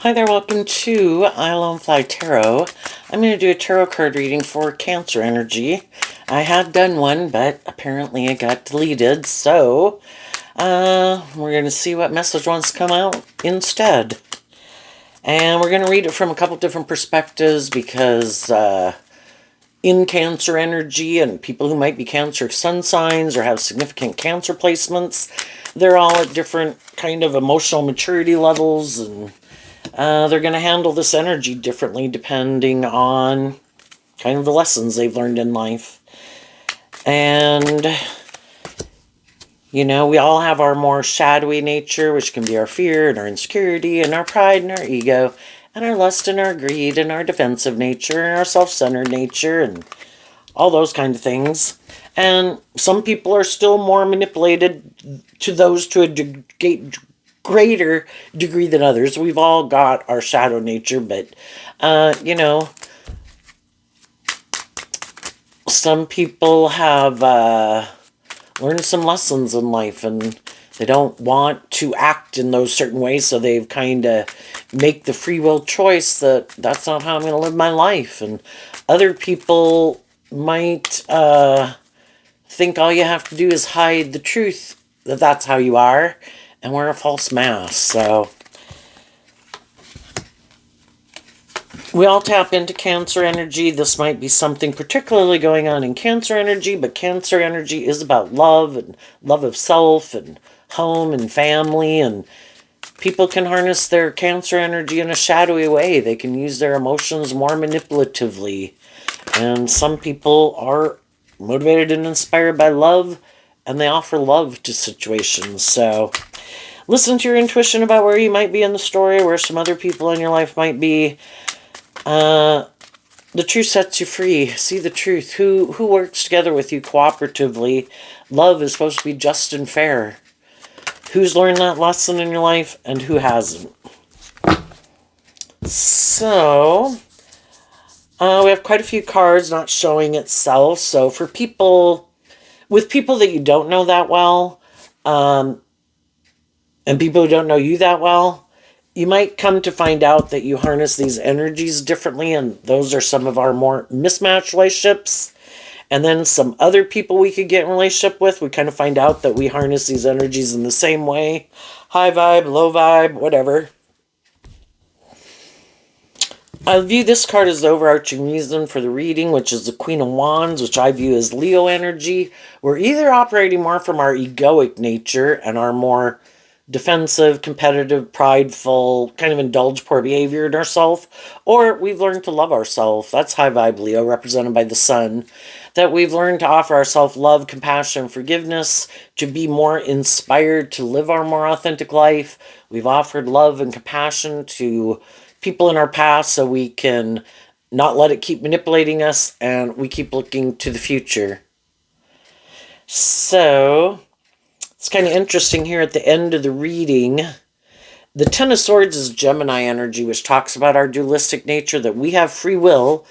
Hi there, welcome to I Alone Fly Tarot. I'm going to do a tarot card reading for Cancer energy. I had done one, but apparently it got deleted, so we're going to see what message wants to come out instead. And we're going to read it from a couple different perspectives because in Cancer energy and people who might be Cancer sun signs or have significant Cancer placements, they're all at different kind of emotional maturity levels, and they're going to handle this energy differently depending on kind of the lessons they've learned in life. And, you know, we all have our more shadowy nature, which can be our fear and our insecurity and our pride and our ego and our lust and our greed and our defensive nature and our self-centered nature and all those kind of things. And some people are still more manipulated to those to a greater degree than others. We've all got our shadow nature, but, you know, some people have learned some lessons in life and they don't want to act in those certain ways, so they've kind of make the free will choice that that's not how I'm going to live my life. And other people might think all you have to do is hide the truth, that that's how you are, and wear a false mask. So we all tap into Cancer energy. This might be something particularly going on in Cancer energy, but Cancer energy is about love and love of self and home and family, and people can harness their Cancer energy in a shadowy way. They can use their emotions more manipulatively. And some people are motivated and inspired by love, and they offer love to situations. So listen to your intuition about where you might be in the story, where some other people in your life might be. The truth sets you free. See the truth. Who works together with you cooperatively? Love is supposed to be just and fair. Who's learned that lesson in your life and who hasn't? So we have quite a few cards not showing itself. So for people, with people that you don't know that well, and people who don't know you that well, you might come to find out that you harness these energies differently, and those are some of our more mismatched relationships. And then some other people we could get in relationship with, we kind of find out that we harness these energies in the same way. High vibe, low vibe, whatever. I view this card as the overarching reason for the reading, which is the Queen of Wands, which I view as Leo energy. We're either operating more from our egoic nature and our more defensive, competitive, prideful, kind of indulge poor behavior in ourselves, or we've learned to love ourselves. That's high vibe Leo, represented by the sun. That we've learned to offer ourselves love, compassion, forgiveness, to be more inspired to live our more authentic life. We've offered love and compassion to people in our past so we can not let it keep manipulating us, and we keep looking to the future. So it's kind of interesting here at the end of the reading. The Ten of Swords is Gemini energy, which talks about our dualistic nature, that we have free will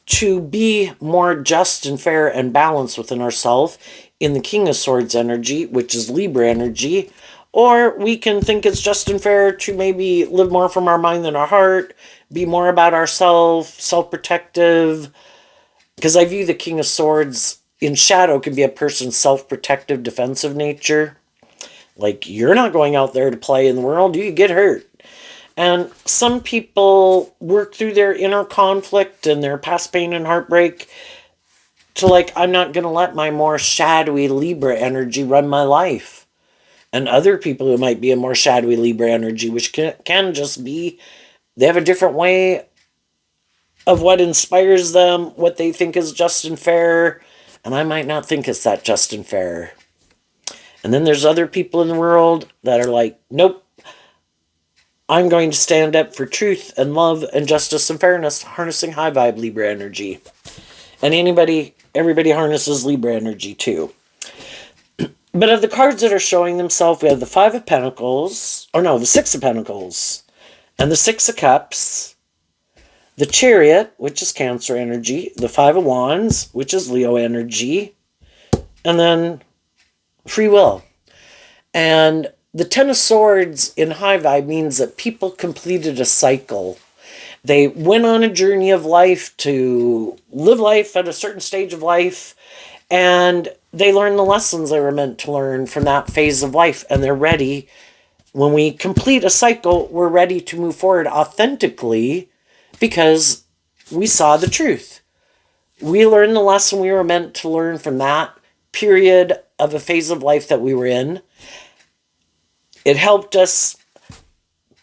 to be more just and fair and balanced within ourselves. In the King of Swords energy, which is Libra energy, or we can think it's just and fair to maybe live more from our mind than our heart, be more about ourselves, self-protective. Because I view the King of Swords in shadow can be a person's self-protective, defensive nature. Like, you're not going out there to play in the world, you get hurt. And some people work through their inner conflict and their past pain and heartbreak to, like, I'm not going to let my more shadowy Libra energy run my life. And other people who might be a more shadowy Libra energy, which can just be, they have a different way of what inspires them, what they think is just and fair, and I might not think it's that just and fair. And then there's other people in the world that are like, nope, I'm going to stand up for truth and love and justice and fairness, harnessing high vibe Libra energy. And everybody harnesses Libra energy too. But of the cards that are showing themselves, we have the Five of Pentacles, or no, the Six of Pentacles, and the Six of Cups, the Chariot, which is Cancer energy, the Five of Wands, which is Leo energy, and then free will. And the Ten of Swords in high vibe means that people completed a cycle. They went on a journey of life to live life at a certain stage of life, and they learned the lessons they were meant to learn from that phase of life, and they're ready. When we complete a cycle, we're ready to move forward authentically because we saw the truth. We learned the lesson we were meant to learn from that period of a phase of life that we were in. It helped us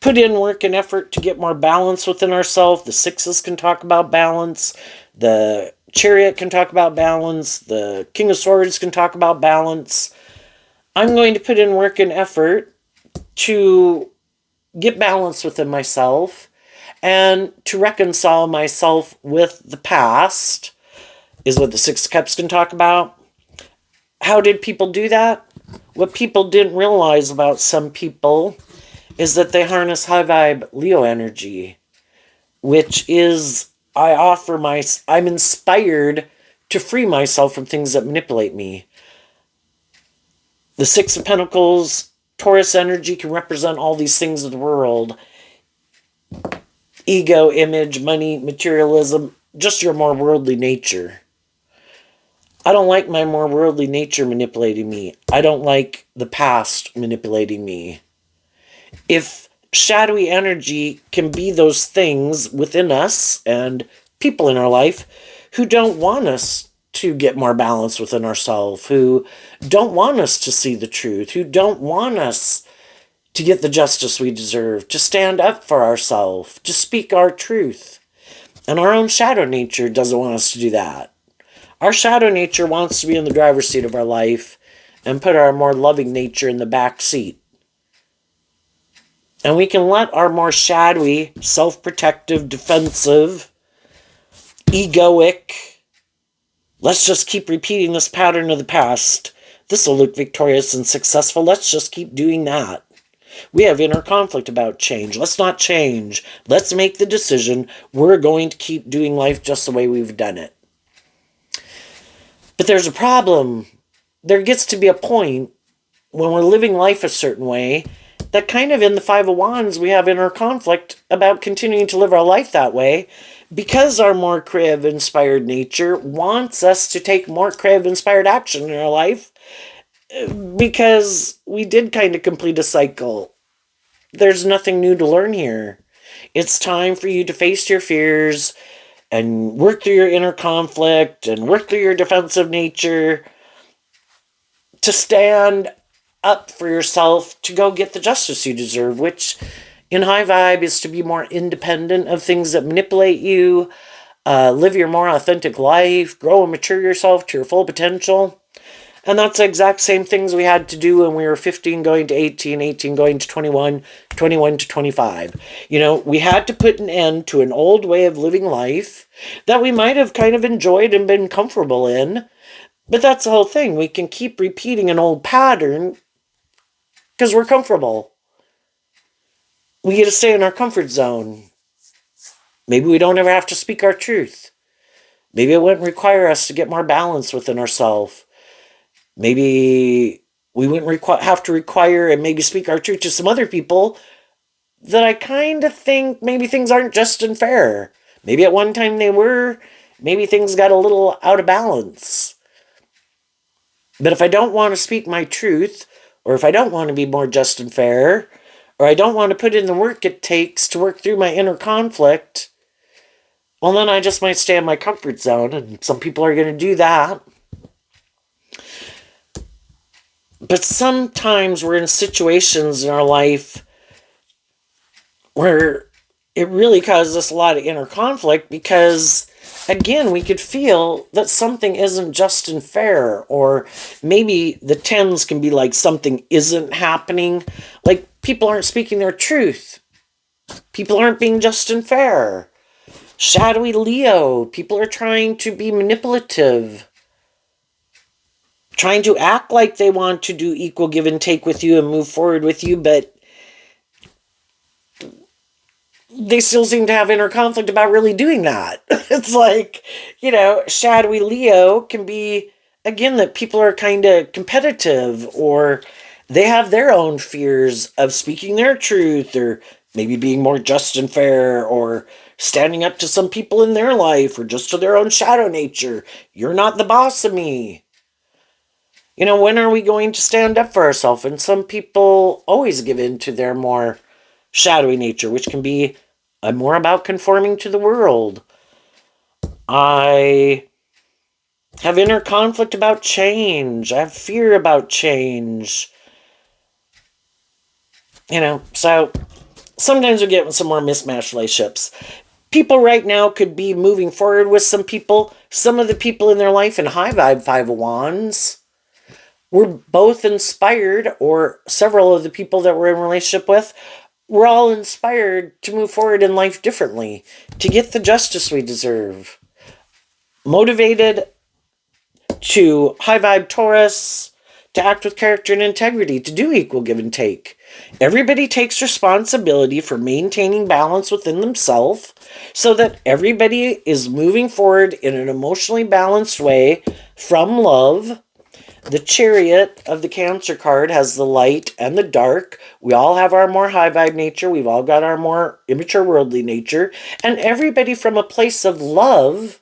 put in work and effort to get more balance within ourselves. The sixes can talk about balance. The chariot can talk about balance. The King of Swords can talk about balance. I'm going to put in work and effort to get balance within myself and to reconcile myself with the past, is what the Six of Cups can talk about. How did people do that? What people didn't realize about some people is that they harness high vibe Leo energy, which is I'm inspired to free myself from things that manipulate me. The Six of Pentacles, Taurus energy can represent all these things of the world. Ego, image, money, materialism, just your more worldly nature. I don't like my more worldly nature manipulating me. I don't like the past manipulating me. If shadowy energy can be those things within us and people in our life who don't want us to get more balance within ourselves, who don't want us to see the truth, who don't want us to get the justice we deserve, to stand up for ourselves, to speak our truth. And our own shadow nature doesn't want us to do that. Our shadow nature wants to be in the driver's seat of our life and put our more loving nature in the back seat. And we can let our more shadowy, self-protective, defensive, egoic, let's just keep repeating this pattern of the past. This will look victorious and successful. Let's just keep doing that. We have inner conflict about change. Let's not change. Let's make the decision. We're going to keep doing life just the way we've done it. But there's a problem. There gets to be a point when we're living life a certain way that kind of in the Five of Wands we have inner conflict about continuing to live our life that way because our more creative-inspired nature wants us to take more creative-inspired action in our life because we did kind of complete a cycle. There's nothing new to learn here. It's time for you to face your fears and work through your inner conflict and work through your defensive nature to stand up for yourself to go get the justice you deserve, which in high vibe is to be more independent of things that manipulate you, live your more authentic life, grow and mature yourself to your full potential. And that's the exact same things we had to do when we were 15 going to 18, 18 going to 21, 21 to 25. You know, we had to put an end to an old way of living life that we might have kind of enjoyed and been comfortable in. But that's the whole thing. We can keep repeating an old pattern because we're comfortable. We get to stay in our comfort zone. Maybe we don't ever have to speak our truth. Maybe it wouldn't require us to get more balance within ourselves. Maybe we wouldn't have to require and maybe speak our truth to some other people that I kind of think maybe things aren't just and fair. Maybe at one time they were. Maybe things got a little out of balance. But if I don't want to speak my truth, or if I don't want to be more just and fair, or I don't want to put in the work it takes to work through my inner conflict, well, then I just might stay in my comfort zone, and some people are going to do that. But sometimes we're in situations in our life where it really causes us a lot of inner conflict because, again, we could feel that something isn't just and fair, or maybe the tens can be like something isn't happening, like people aren't speaking their truth. People aren't being just and fair. Shadowy Leo, people are trying to be manipulative, trying to act like they want to do equal give and take with you and move forward with you, but they still seem to have inner conflict about really doing that. It's like, shadowy Leo can be, again, that people are kind of competitive, or they have their own fears of speaking their truth, or maybe being more just and fair, or standing up to some people in their life, or just to their own shadow nature. You're not the boss of me. When are we going to stand up for ourselves? And some people always give in to their more shadowy nature, which can be more about conforming to the world. I have inner conflict about change. I have fear about change. So sometimes we get some more mismatched relationships. People right now could be moving forward with some people. Some of the people in their life in high vibe five of wands were both inspired, or several of the people that we're in relationship with were all inspired to move forward in life differently, to get the justice we deserve. Motivated to high vibe Taurus to act with character and integrity, to do equal give and take. Everybody takes responsibility for maintaining balance within themselves so that everybody is moving forward in an emotionally balanced way from love. The Chariot of the Cancer card has the light and the dark. We all have our more high vibe nature. We've all got our more immature worldly nature. And everybody from a place of love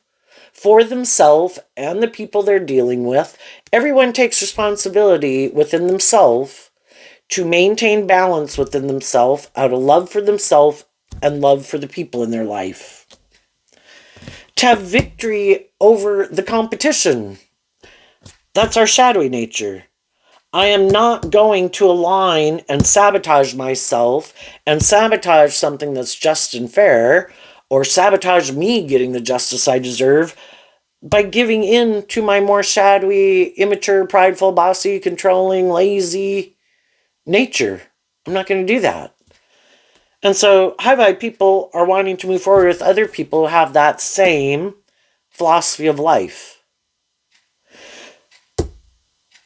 for themselves and the people they're dealing with. Everyone takes responsibility within themselves to maintain balance within themselves out of love for themselves and love for the people in their life. To have victory over the competition. That's our shadowy nature. I am not going to align and sabotage myself and sabotage something that's just and fair, or sabotage me getting the justice I deserve by giving in to my more shadowy, immature, prideful, bossy, controlling, lazy nature. I'm not going to do that. And so high vibe people are wanting to move forward with other people who have that same philosophy of life.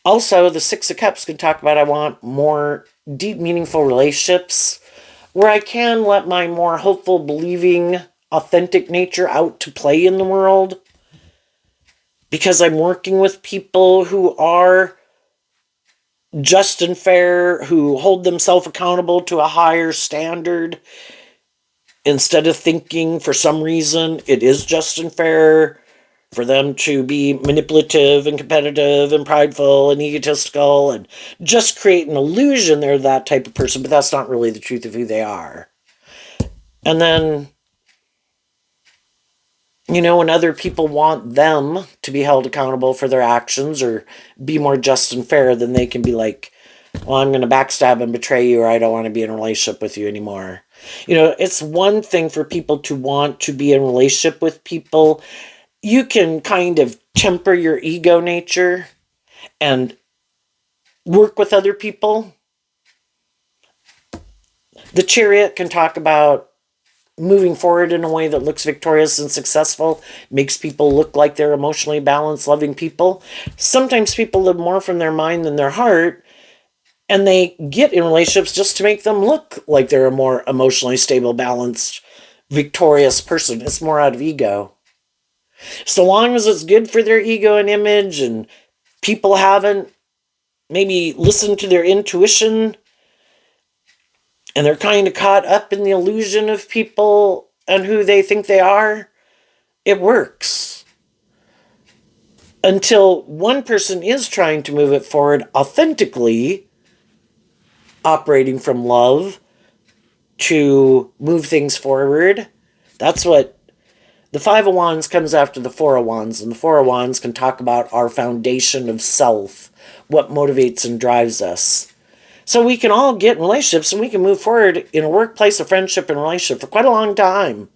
Also, the Six of Cups can talk about I want more deep, meaningful relationships where I can let my more hopeful, believing, authentic nature out to play in the world, because I'm working with people who are just and fair, who hold themselves accountable to a higher standard, instead of thinking for some reason it is just and fair for them to be manipulative and competitive and prideful and egotistical and just create an illusion they're that type of person, but that's not really the truth of who they are. And then, when other people want them to be held accountable for their actions or be more just and fair, then they can be like, well, I'm going to backstab and betray you, or I don't want to be in a relationship with you anymore. It's one thing for people to want to be in a relationship with people. You can kind of temper your ego nature and work with other people. The Chariot can talk about moving forward in a way that looks victorious and successful, makes people look like they're emotionally balanced, loving people. Sometimes people live more from their mind than their heart, and they get in relationships just to make them look like they're a more emotionally stable, balanced, victorious person. It's more out of ego. So long as it's good for their ego and image, and people haven't maybe listened to their intuition, and they're kind of caught up in the illusion of people and who they think they are, it works. Until one person is trying to move it forward authentically, operating from love to move things forward. That's what the Five of Wands comes after the Four of Wands, and the Four of Wands can talk about our foundation of self, what motivates and drives us. So we can all get in relationships and we can move forward in a workplace, a friendship, and a relationship for quite a long time.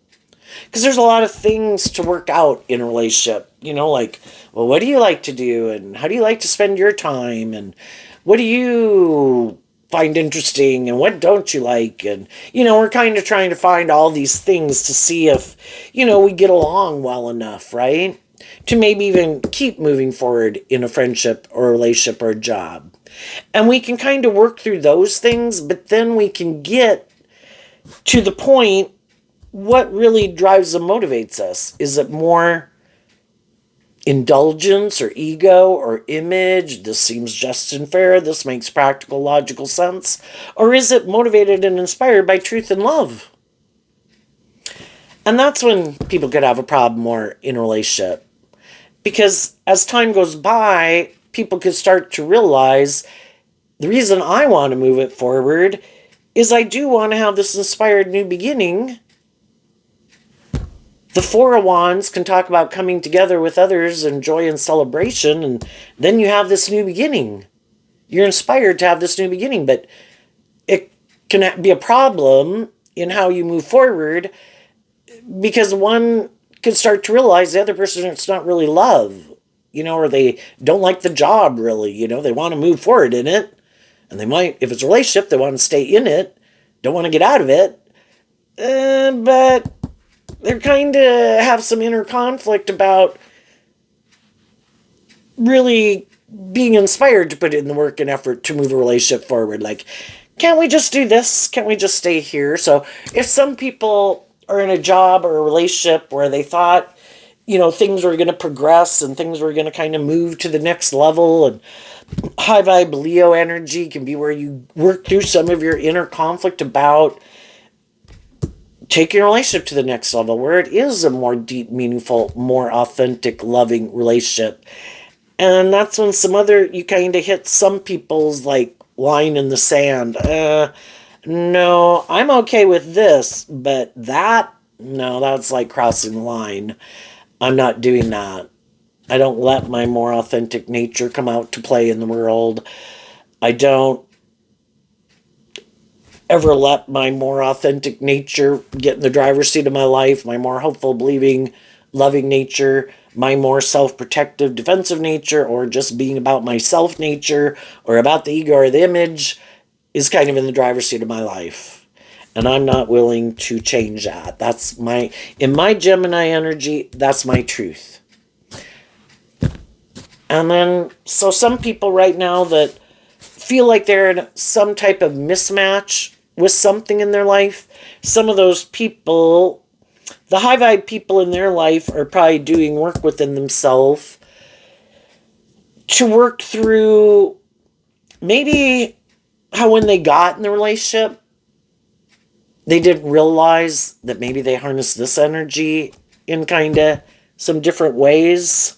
Because there's a lot of things to work out in a relationship. Like, well, what do you like to do? And how do you like to spend your time? And what do you find interesting? And what don't you like? And, we're kind of trying to find all these things to see if, we get along well enough, right? To maybe even keep moving forward in a friendship or a relationship or a job. And we can kind of work through those things, but then we can get to the point, what really drives and motivates us? Is it more indulgence or ego or image? This seems just and fair. This makes practical, logical sense. Or is it motivated and inspired by truth and love? And that's when people could have a problem more in a relationship. Because as time goes by, people could start to realize the reason I want to move it forward is I do want to have this inspired new beginning. The Four of Wands can talk about coming together with others and joy and celebration, and then you have this new beginning. You're inspired to have this new beginning, but it can be a problem in how you move forward because one could start to realize the other person it's not really love, or they don't like the job really, they want to move forward in it. And they might, if it's a relationship, they want to stay in it, don't want to get out of it. But they're kind of have some inner conflict about really being inspired to put in the work and effort to move a relationship forward. Like, can't we just do this? Can't we just stay here? So if some people are in a job or a relationship where they thought, things were going to progress and things were going to kind of move to the next level, and high vibe Leo energy can be where you work through some of your inner conflict about taking a relationship to the next level, where it is a more deep, meaningful, more authentic, loving relationship. And that's when you kind of hit some people's line in the sand. No, I'm okay with this, but no, that's like crossing the line. I'm not doing that. I don't let my more authentic nature come out to play in the world. I don't ever let my more authentic nature get in the driver's seat of my life, my more hopeful, believing, loving nature, my more self-protective, defensive nature, or just being about myself nature, or about the ego or the image, is kind of in the driver's seat of my life. And I'm not willing to change that. In my Gemini energy, that's my truth. And then, so some people right now that feel like they're in some type of mismatch with something in their life, some of those people, the high vibe people in their life, are probably doing work within themselves to work through maybe how when they got in the relationship, they didn't realize that maybe they harnessed this energy in kind of some different ways.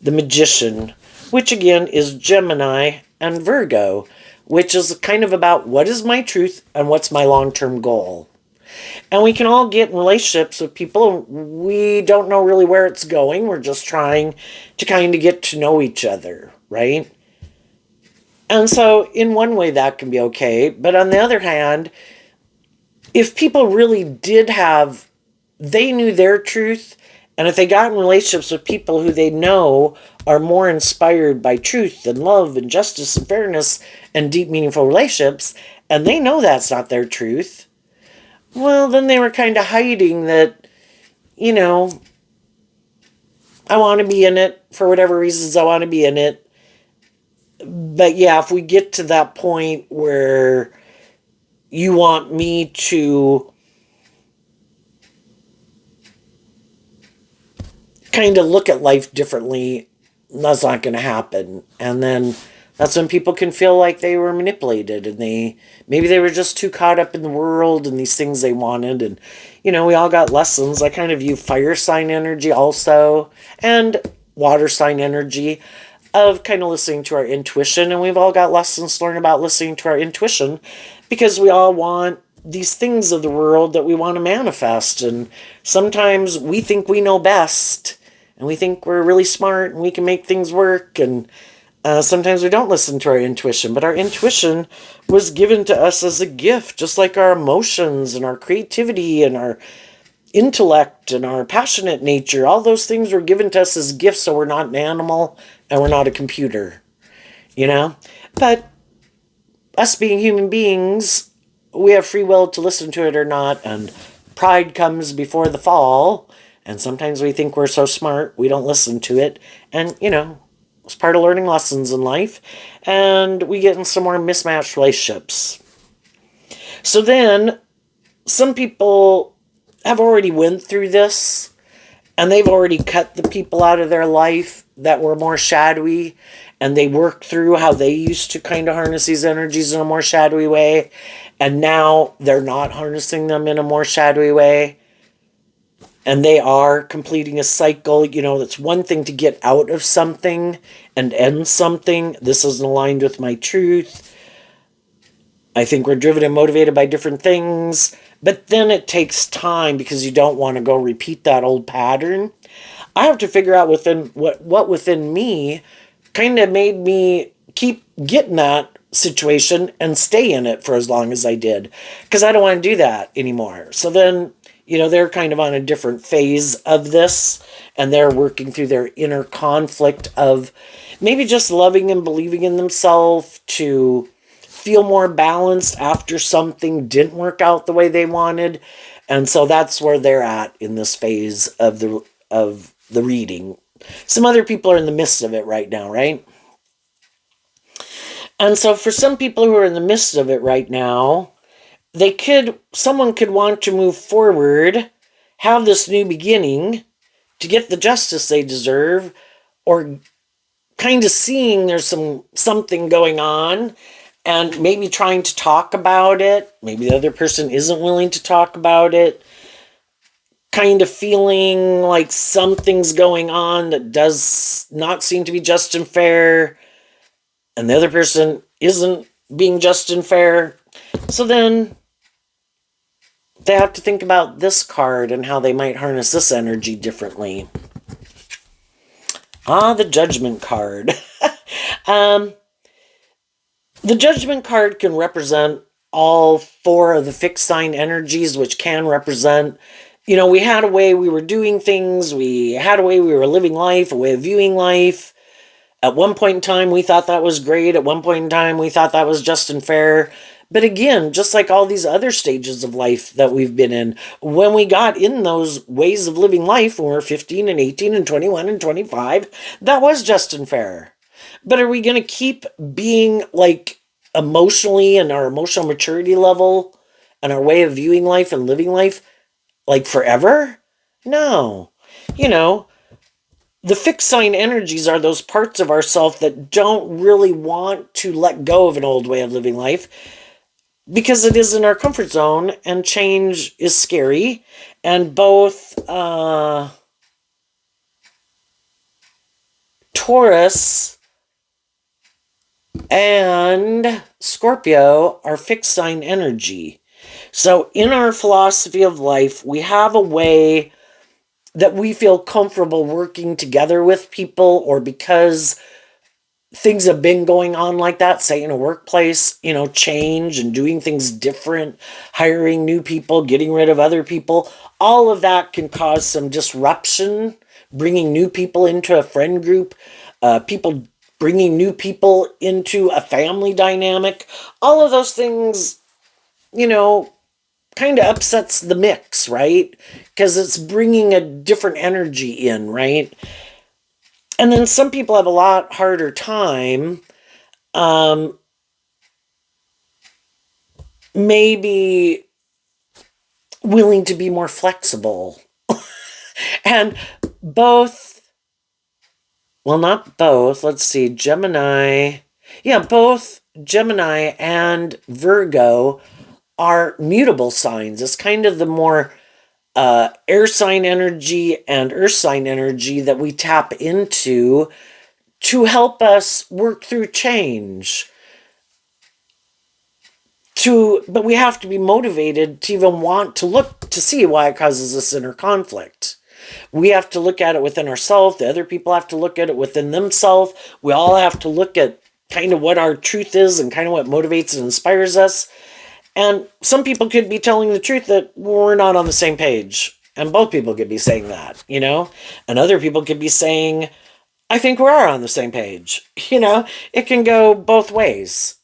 The Magician, which again is Gemini and Virgo, which is kind of about what is my truth and what's my long-term goal. And we can all get in relationships with people, we don't know really where it's going. We're just trying to kind of get to know each other, right? And so in one way that can be okay. But on the other hand, if people really they knew their truth, and if they got in relationships with people who they know are more inspired by truth and love and justice and fairness and deep, meaningful relationships, and they know that's not their truth, well, then they were kind of hiding that, I want to be in it for whatever reasons I want to be in it. But yeah, if we get to that point where you want me to kind of look at life differently, that's not going to happen. And then that's when people can feel like they were manipulated, and maybe they were just too caught up in the world and these things they wanted. And we all got lessons. I kind of view fire sign energy also, and water sign energy, of kind of listening to our intuition. And we've all got lessons to learn about listening to our intuition, because we all want these things of the world that we want to manifest. And sometimes we think we know best, and we think we're really smart and we can make things work. And sometimes we don't listen to our intuition, but our intuition was given to us as a gift, just like our emotions and our creativity and our intellect and our passionate nature. All those things were given to us as gifts, so we're not an animal and we're not a computer, But us being human beings, we have free will to listen to it or not, and pride comes before the fall. And sometimes we think we're so smart, we don't listen to it. And, it's part of learning lessons in life. And we get in some more mismatched relationships. So then, some people have already went through this, and they've already cut the people out of their life that were more shadowy, and they worked through how they used to kind of harness these energies in a more shadowy way, and now they're not harnessing them in a more shadowy way, and they are completing a cycle. It's one thing to get out of something and end something. This isn't aligned with my truth. I think we're driven and motivated by different things, but then it takes time because you don't want to go repeat that old pattern. I have to figure out within what within me kind of made me keep getting that situation and stay in it for as long as I did, because I don't want to do that anymore. So then, they're kind of on a different phase of this, and they're working through their inner conflict of maybe just loving and believing in themselves to feel more balanced after something didn't work out the way they wanted. And so that's where they're at in this phase of the reading. Some other people are in the midst of it right now, right? And so for some people who are in the midst of it right now, someone could want to move forward, have this new beginning to get the justice they deserve, or kind of seeing there's something going on and maybe trying to talk about it. Maybe the other person isn't willing to talk about it. Kind of feeling like something's going on that does not seem to be just and fair, and the other person isn't being just and fair. So then they have to think about this card and how they might harness this energy differently. The Judgment card. The Judgment card can represent all four of the fixed sign energies, which can represent, we had a way we were doing things, we had a way we were living life, a way of viewing life. At one point in time, we thought that was great. At one point in time, we thought that was just and fair. But again, just like all these other stages of life that we've been in, when we got in those ways of living life when we were 15 and 18 and 21 and 25, that was just and fair. But are we going to keep being like emotionally and our emotional maturity level and our way of viewing life and living life like forever? No. The fixed sign energies are those parts of ourself that don't really want to let go of an old way of living life because it is in our comfort zone and change is scary. And both Taurus and Scorpio are fixed sign energy. So in our philosophy of life, we have a way that we feel comfortable working together with people, or because things have been going on like that, say in a workplace, change and doing things different, hiring new people, getting rid of other people, all of that can cause some disruption, bringing new people into a friend group, people bringing new people into a family dynamic. All of those things, kind of upsets the mix, right? Because it's bringing a different energy in, right? And then some people have a lot harder time maybe willing to be more flexible. And both, well, not both, let's see, Gemini, both Gemini and Virgo are mutable signs. It's kind of the more air sign energy and earth sign energy that we tap into to help us work through change. But we have to be motivated to even want to look to see why it causes this inner conflict. We have to look at it within ourselves. The other people have to look at it within themselves. We all have to look at kind of what our truth is and kind of what motivates and inspires us. And some people could be telling the truth that we're not on the same page. And both people could be saying that, And other people could be saying, I think we are on the same page. It can go both ways,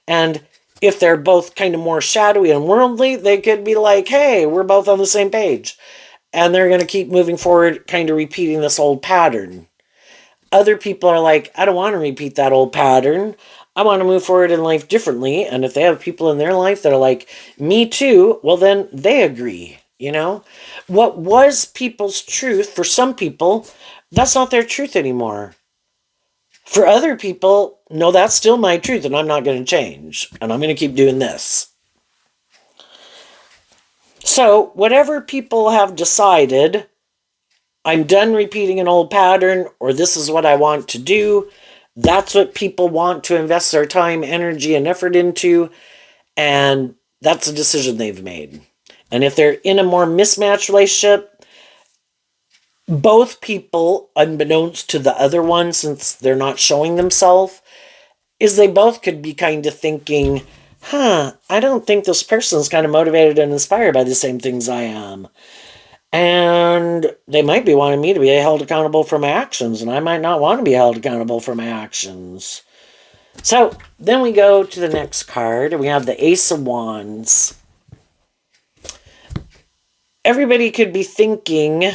And if they're both kind of more shadowy and worldly, they could be like, hey, we're both on the same page. And they're going to keep moving forward, kind of repeating this old pattern. Other people are like, I don't want to repeat that old pattern. I want to move forward in life differently. And if they have people in their life that are like, me too, well, then they agree. you know? What was people's truth, for some people, that's not their truth anymore. For other people, no, that's still my truth and I'm not going to change. And I'm going to keep doing this. So, whatever people have decided, I'm done repeating an old pattern, or this is what I want to do. That's what people want to invest their time, energy, and effort into. And that's a decision they've made. And if they're in a more mismatched relationship, both people, unbeknownst to the other one, since they're not showing themselves, is they both could be kind of thinking, I don't think this person's kind of motivated and inspired by the same things I am. And they might be wanting me to be held accountable for my actions, and I might not want to be held accountable for my actions. So then we go to the next card, and we have the Ace of Wands. Everybody could be thinking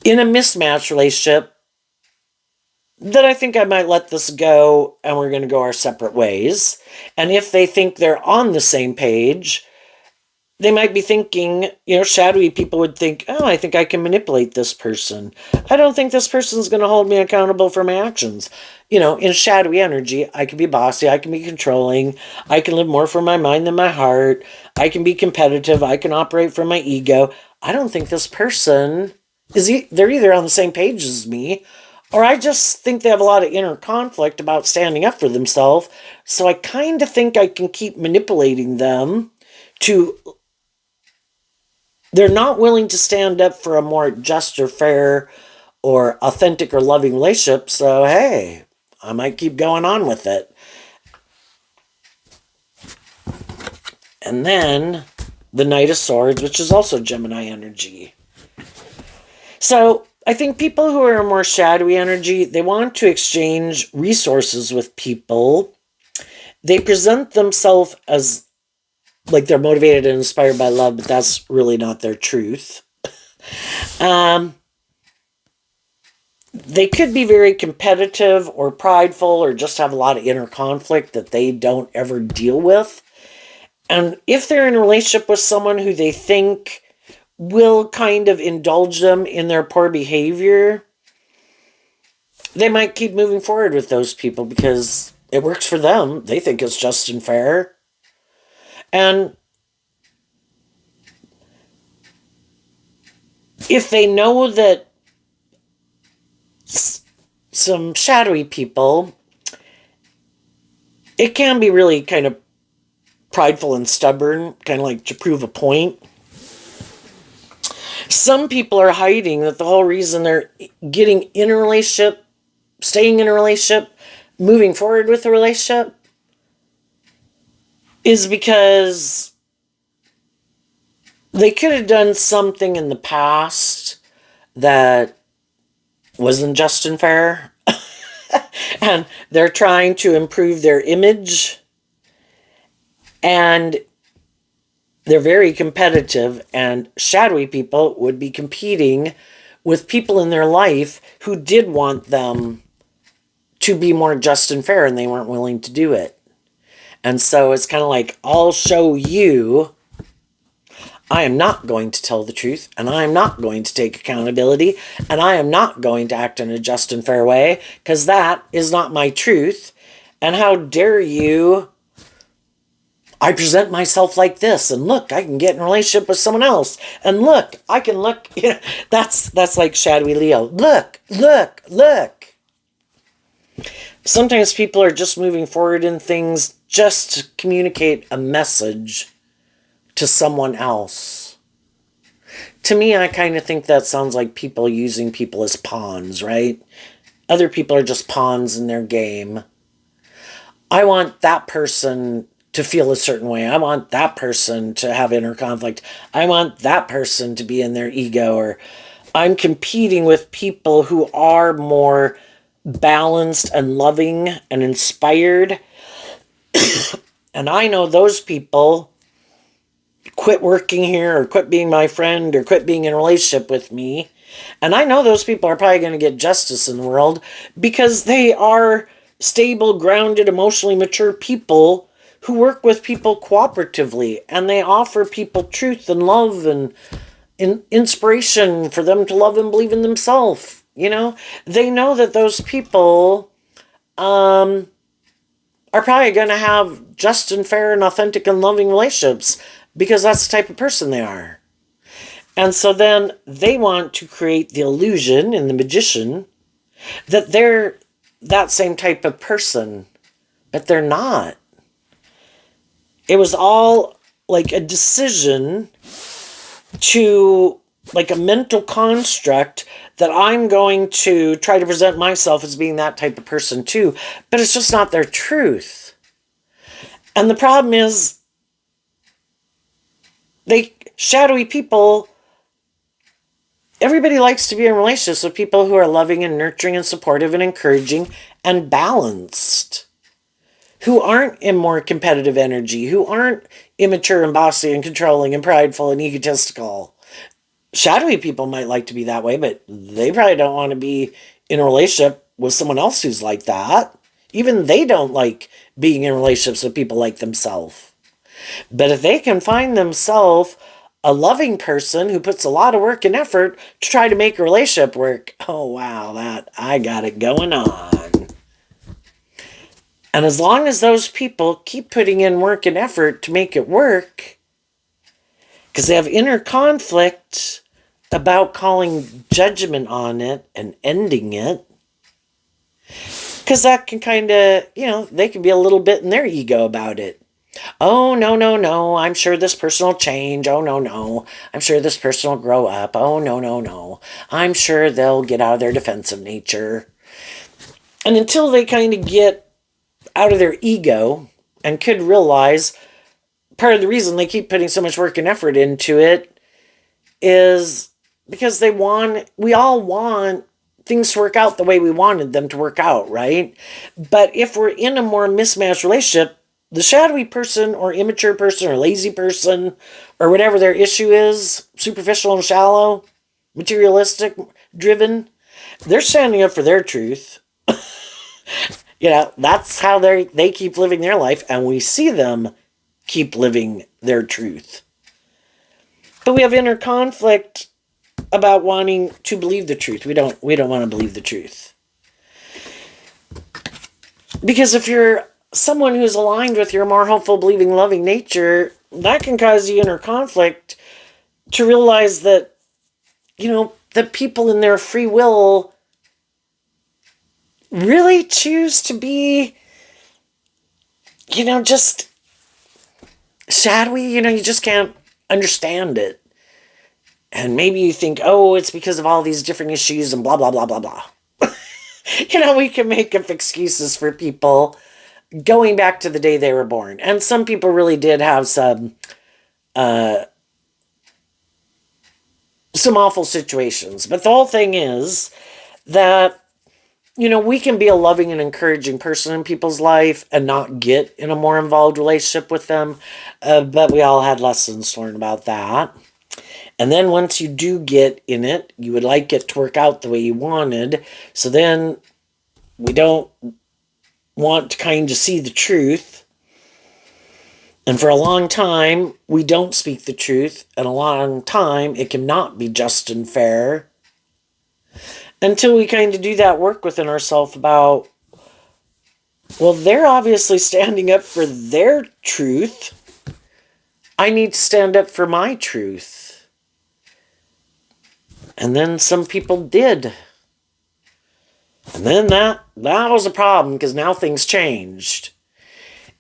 in a mismatched relationship that I think I might let this go and we're going to go our separate ways. And if they think they're on the same page, they might be thinking, shadowy people would think, oh, I think I can manipulate this person. I don't think this person's going to hold me accountable for my actions. In shadowy energy, I can be bossy, I can be controlling, I can live more from my mind than my heart, I can be competitive, I can operate from my ego. I don't think this person they're either on the same page as me, or I just think they have a lot of inner conflict about standing up for themselves. So I kind of think I can keep manipulating them to... They're not willing to stand up for a more just or fair or authentic or loving relationship. So, hey, I might keep going on with it. And then the Knight of Swords, which is also Gemini energy. So I think people who are more shadowy energy, they want to exchange resources with people. They present themselves as like they're motivated and inspired by love, but that's really not their truth. They could be very competitive or prideful or just have a lot of inner conflict that they don't ever deal with. And if they're in a relationship with someone who they think will kind of indulge them in their poor behavior, they might keep moving forward with those people because it works for them. They think it's just and fair. And if they know that some shadowy people, it can be really kind of prideful and stubborn, kind of like to prove a point. Some people are hiding that the whole reason they're getting in a relationship, staying in a relationship, moving forward with a relationship is because they could have done something in the past that wasn't just and fair. And they're trying to improve their image. And they're very competitive. And shadowy people would be competing with people in their life who did want them to be more just and fair, and they weren't willing to do it. And so it's kind of like, I'll show you I am not going to tell the truth, and I am not going to take accountability, and I am not going to act in a just and fair way, because that is not my truth. And how dare you... I present myself like this, and look, I can get in a relationship with someone else, and look, I can look... That's like shadowy Leo. Look. Sometimes people are just moving forward in things just to communicate a message to someone else. To me, I kind of think that sounds like people using people as pawns, right? Other people are just pawns in their game. I want that person to feel a certain way. I want that person to have inner conflict. I want that person to be in their ego. Or I'm competing with people who are more balanced and loving and inspired. And I know those people quit working here or quit being my friend or quit being in a relationship with me. And I know those people are probably going to get justice in the world because they are stable, grounded, emotionally mature people who work with people cooperatively, and they offer people truth and love and inspiration for them to love and believe in themselves. They know that those people are probably going to have just and fair and authentic and loving relationships because that's the type of person they are. And so then they want to create the illusion in the magician that they're that same type of person, but they're not. It was all like a decision to, like a mental construct, that I'm going to try to present myself as being that type of person too, but it's just not their truth. And the problem is, shadowy people, everybody likes to be in relationships with people who are loving and nurturing and supportive and encouraging and balanced, who aren't in more competitive energy, who aren't immature and bossy and controlling and prideful and egotistical. Shadowy people might like to be that way, but they probably don't want to be in a relationship with someone else who's like that. Even they don't like being in relationships with people like themselves. But if they can find themselves a loving person who puts a lot of work and effort to try to make a relationship work, oh wow, that I got it going on. And as long as those people keep putting in work and effort to make it work, because they have inner conflict about calling judgment on it and ending it, because that can kind of, they can be a little bit in their ego about it. Oh, no, no, no, I'm sure this person will change. Oh, no, no, I'm sure this person will grow up. Oh, no, no, no, I'm sure they'll get out of their defensive nature. And until they kind of get out of their ego and could realize part of the reason they keep putting so much work and effort into it is because we all want things to work out the way we wanted them to work out, right? But if we're in a more mismatched relationship, the shadowy person or immature person or lazy person or whatever their issue is, superficial and shallow, materialistic, driven, they're standing up for their truth. That's how they keep living their life, and we see them keep living their truth. But we have inner conflict about wanting to believe the truth. We don't want to believe the truth. Because if you're someone who's aligned with your more hopeful, believing, loving nature, that can cause you inner conflict to realize that, that people in their free will really choose to be, just shadowy. You just can't understand it. And maybe you think, oh, it's because of all these different issues and blah, blah, blah, blah, blah. We can make up excuses for people going back to the day they were born. And some people really did have some awful situations. But the whole thing is that, we can be a loving and encouraging person in people's life and not get in a more involved relationship with them. But we all had lessons to learn about that. And then once you do get in it, you would like it to work out the way you wanted. So then we don't want to kind of see the truth. And for a long time, we don't speak the truth. And a long time, it cannot be just and fair. Until we kind of do that work within ourselves about, well, they're obviously standing up for their truth. I need to stand up for my truth. And then some people did. And then that was a problem, because now things changed.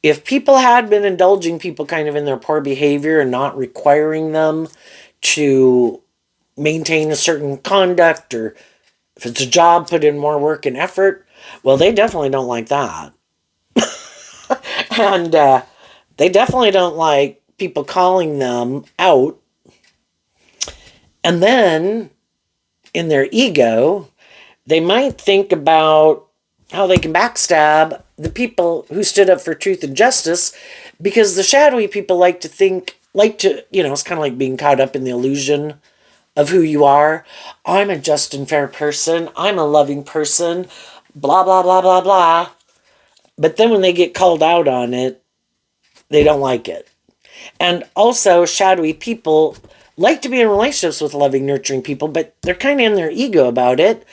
If people had been indulging people kind of in their poor behavior and not requiring them to maintain a certain conduct, or if it's a job, put in more work and effort, well, they definitely don't like that. And they definitely don't like people calling them out. And then, in their ego, they might think about how they can backstab the people who stood up for truth and justice, because the shadowy people like to, it's kind of like being caught up in the illusion of who you are. I'm a just and fair person. I'm a loving person. Blah, blah, blah, blah, blah. But then when they get called out on it, They don't like it. And also, shadowy people like to be in relationships with loving, nurturing people, but they're kind of in their ego about it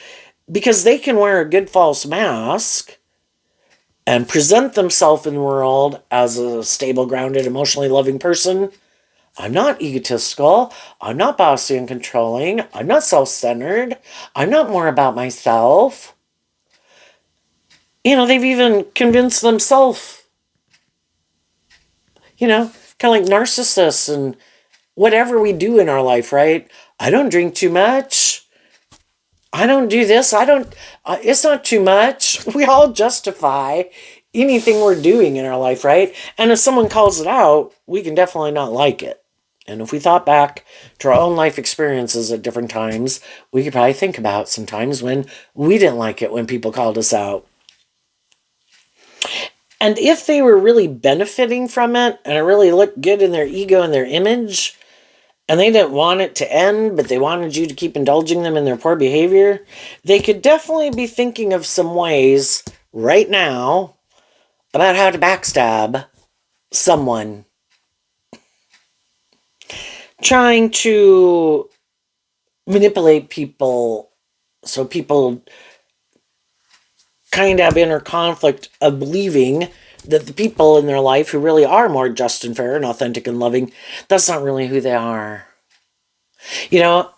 because they can wear a good false mask and present themselves in the world as a stable, grounded, emotionally loving person. I'm not egotistical. I'm not bossy and controlling. I'm not self-centered. I'm not more about myself. They've even convinced themselves, kind of like narcissists and whatever we do in our life, right? I don't drink too much. I don't do this. It's not too much. We all justify anything we're doing in our life, right? And if someone calls it out, we can definitely not like it. And if we thought back to our own life experiences at different times, we could probably think about some times when we didn't like it when people called us out. And if they were really benefiting from it and it really looked good in their ego and their image, and they didn't want it to end, but they wanted you to keep indulging them in their poor behavior, they could definitely be thinking of some ways right now about how to backstab someone. Trying to manipulate people so people kind of have inner conflict of believing that the people in their life who really are more just and fair and authentic and loving, that's not really who they are. And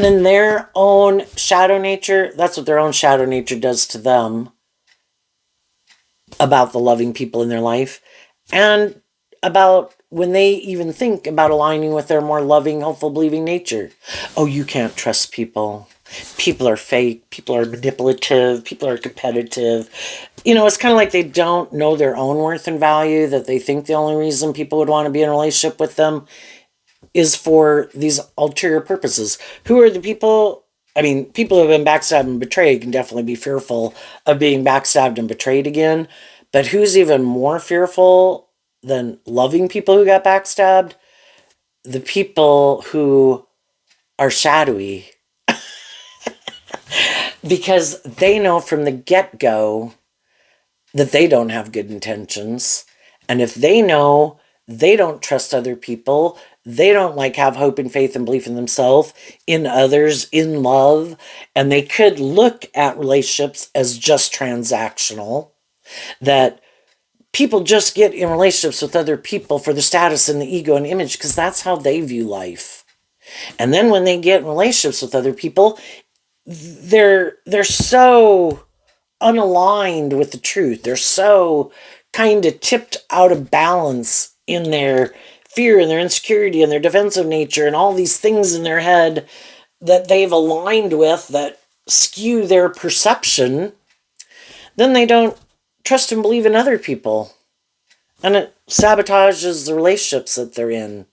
in their own shadow nature, that's what their own shadow nature does to them about the loving people in their life. And about when they even think about aligning with their more loving, hopeful, believing nature. Oh, you can't trust people. People are fake. People are manipulative. People are competitive. It's kind of like they don't know their own worth and value, that they think the only reason people would want to be in a relationship with them is for these ulterior purposes. Who are the people? I mean, people who have been backstabbed and betrayed can definitely be fearful of being backstabbed and betrayed again. But who's even more fearful than loving people who got backstabbed? The people who are shadowy. Because they know from the get-go that they don't have good intentions. And if they know they don't trust other people, they don't have hope and faith and belief in themselves, in others, in love, and they could look at relationships as just transactional, that people just get in relationships with other people for the status and the ego and image because that's how they view life. And then when they get in relationships with other people, they're so unaligned with the truth. They're so kind of tipped out of balance in their fear and their insecurity and their defensive nature and all these things in their head that they've aligned with that skew their perception. Then they don't trust and believe in other people. And it sabotages the relationships that they're in.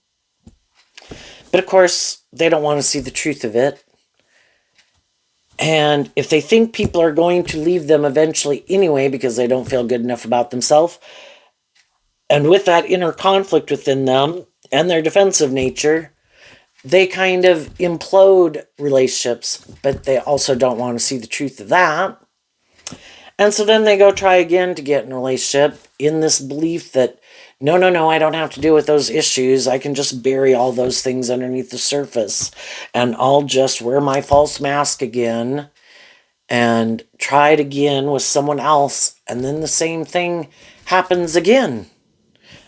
But of course, they don't want to see the truth of it. And if they think people are going to leave them eventually anyway because they don't feel good enough about themselves, and with that inner conflict within them and their defensive nature, they kind of implode relationships, but they also don't want to see the truth of that. And so then they go try again to get in a relationship in this belief that, no, I don't have to deal with those issues. I can just bury all those things underneath the surface. And I'll just wear my false mask again and try it again with someone else. And then the same thing happens again.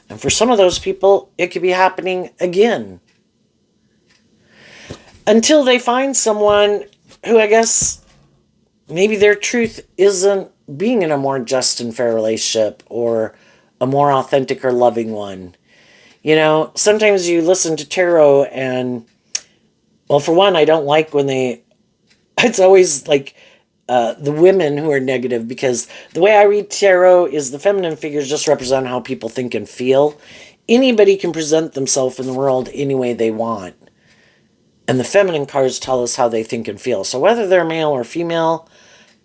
And for some of those people, it could be happening again. Until they find someone who, I guess, maybe their truth isn't being in a more just and fair relationship or a more authentic or loving one. Sometimes you listen to tarot and, well, for one, I don't like when it's always the women who are negative, because the way I read tarot is the feminine figures just represent how people think and feel. Anybody can present themselves in the world any way they want. And the feminine cards tell us how they think and feel. So whether they're male or female,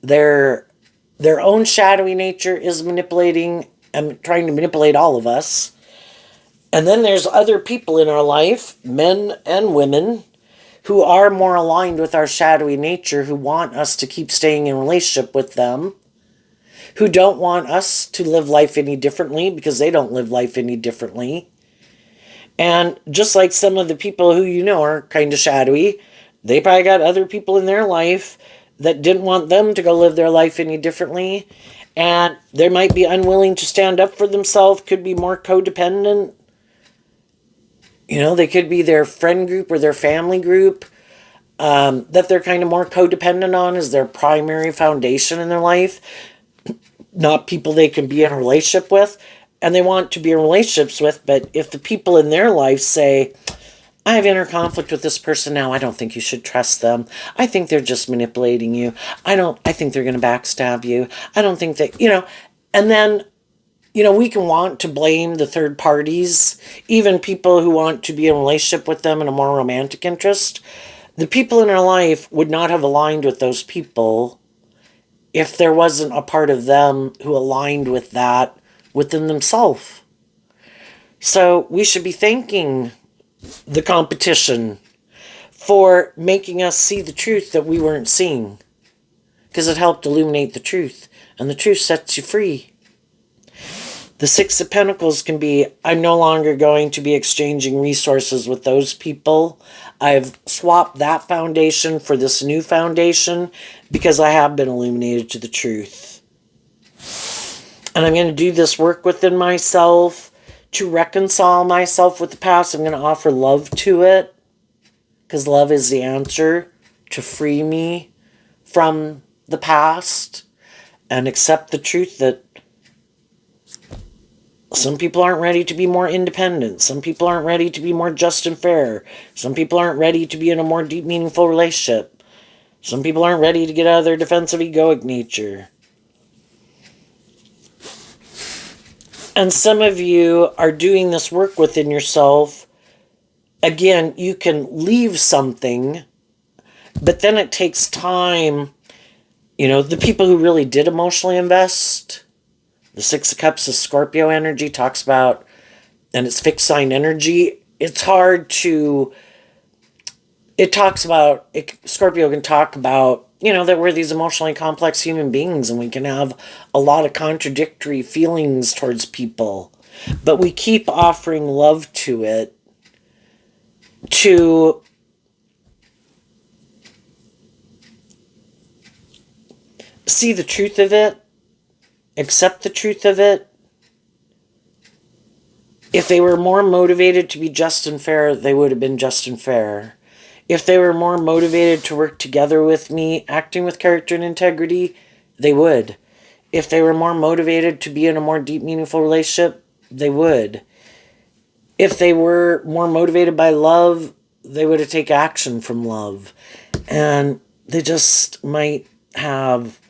their own shadowy nature is manipulating and trying to manipulate all of us. And then there's other people in our life, men and women, who are more aligned with our shadowy nature, who want us to keep staying in relationship with them, who don't want us to live life any differently because they don't live life any differently. And just like some of the people who you know are kind of shadowy, they probably got other people in their life that didn't want them to go live their life any differently. And they might be unwilling to stand up for themselves, could be more codependent. You know, they could be their friend group or their family group that they're kind of more codependent on as their primary foundation in their life, not people they can be in a relationship with. And they want to be in relationships with, but if the people in their life say, I have inner conflict with this person now, I don't think you should trust them. I think they're just manipulating you. I think they're going to backstab you. I don't think that, and then, we can want to blame the third parties, even people who want to be in a relationship with them in a more romantic interest. The people in our life would not have aligned with those people if there wasn't a part of them who aligned with that within themselves. So we should be thanking the competition for making us see the truth that we weren't seeing, because it helped illuminate the truth, and the truth sets you free. The Six of Pentacles can be, I'm no longer going to be exchanging resources with those people. I've swapped that foundation for this new foundation because I have been illuminated to the truth. And I'm going to do this work within myself to reconcile myself with the past. I'm going to offer love to it because love is the answer to free me from the past and accept the truth that some people aren't ready to be more independent. Some people aren't ready to be more just and fair. Some people aren't ready to be in a more deep, meaningful relationship. Some people aren't ready to get out of their defensive, egoic nature. And some of you are doing this work within yourself. Again, you can leave something, but then it takes time. The people who really did emotionally invest, the Six of Cups is Scorpio energy, talks about, and it's fixed sign energy. It's hard to, Scorpio can talk about, that we're these emotionally complex human beings and we can have a lot of contradictory feelings towards people. But we keep offering love to it to see the truth of it, accept the truth of it. If they were more motivated to be just and fair, they would have been just and fair. If they were more motivated to work together with me, acting with character and integrity, they would. If they were more motivated to be in a more deep, meaningful relationship, they would. If they were more motivated by love, they would have taken action from love. And they just might have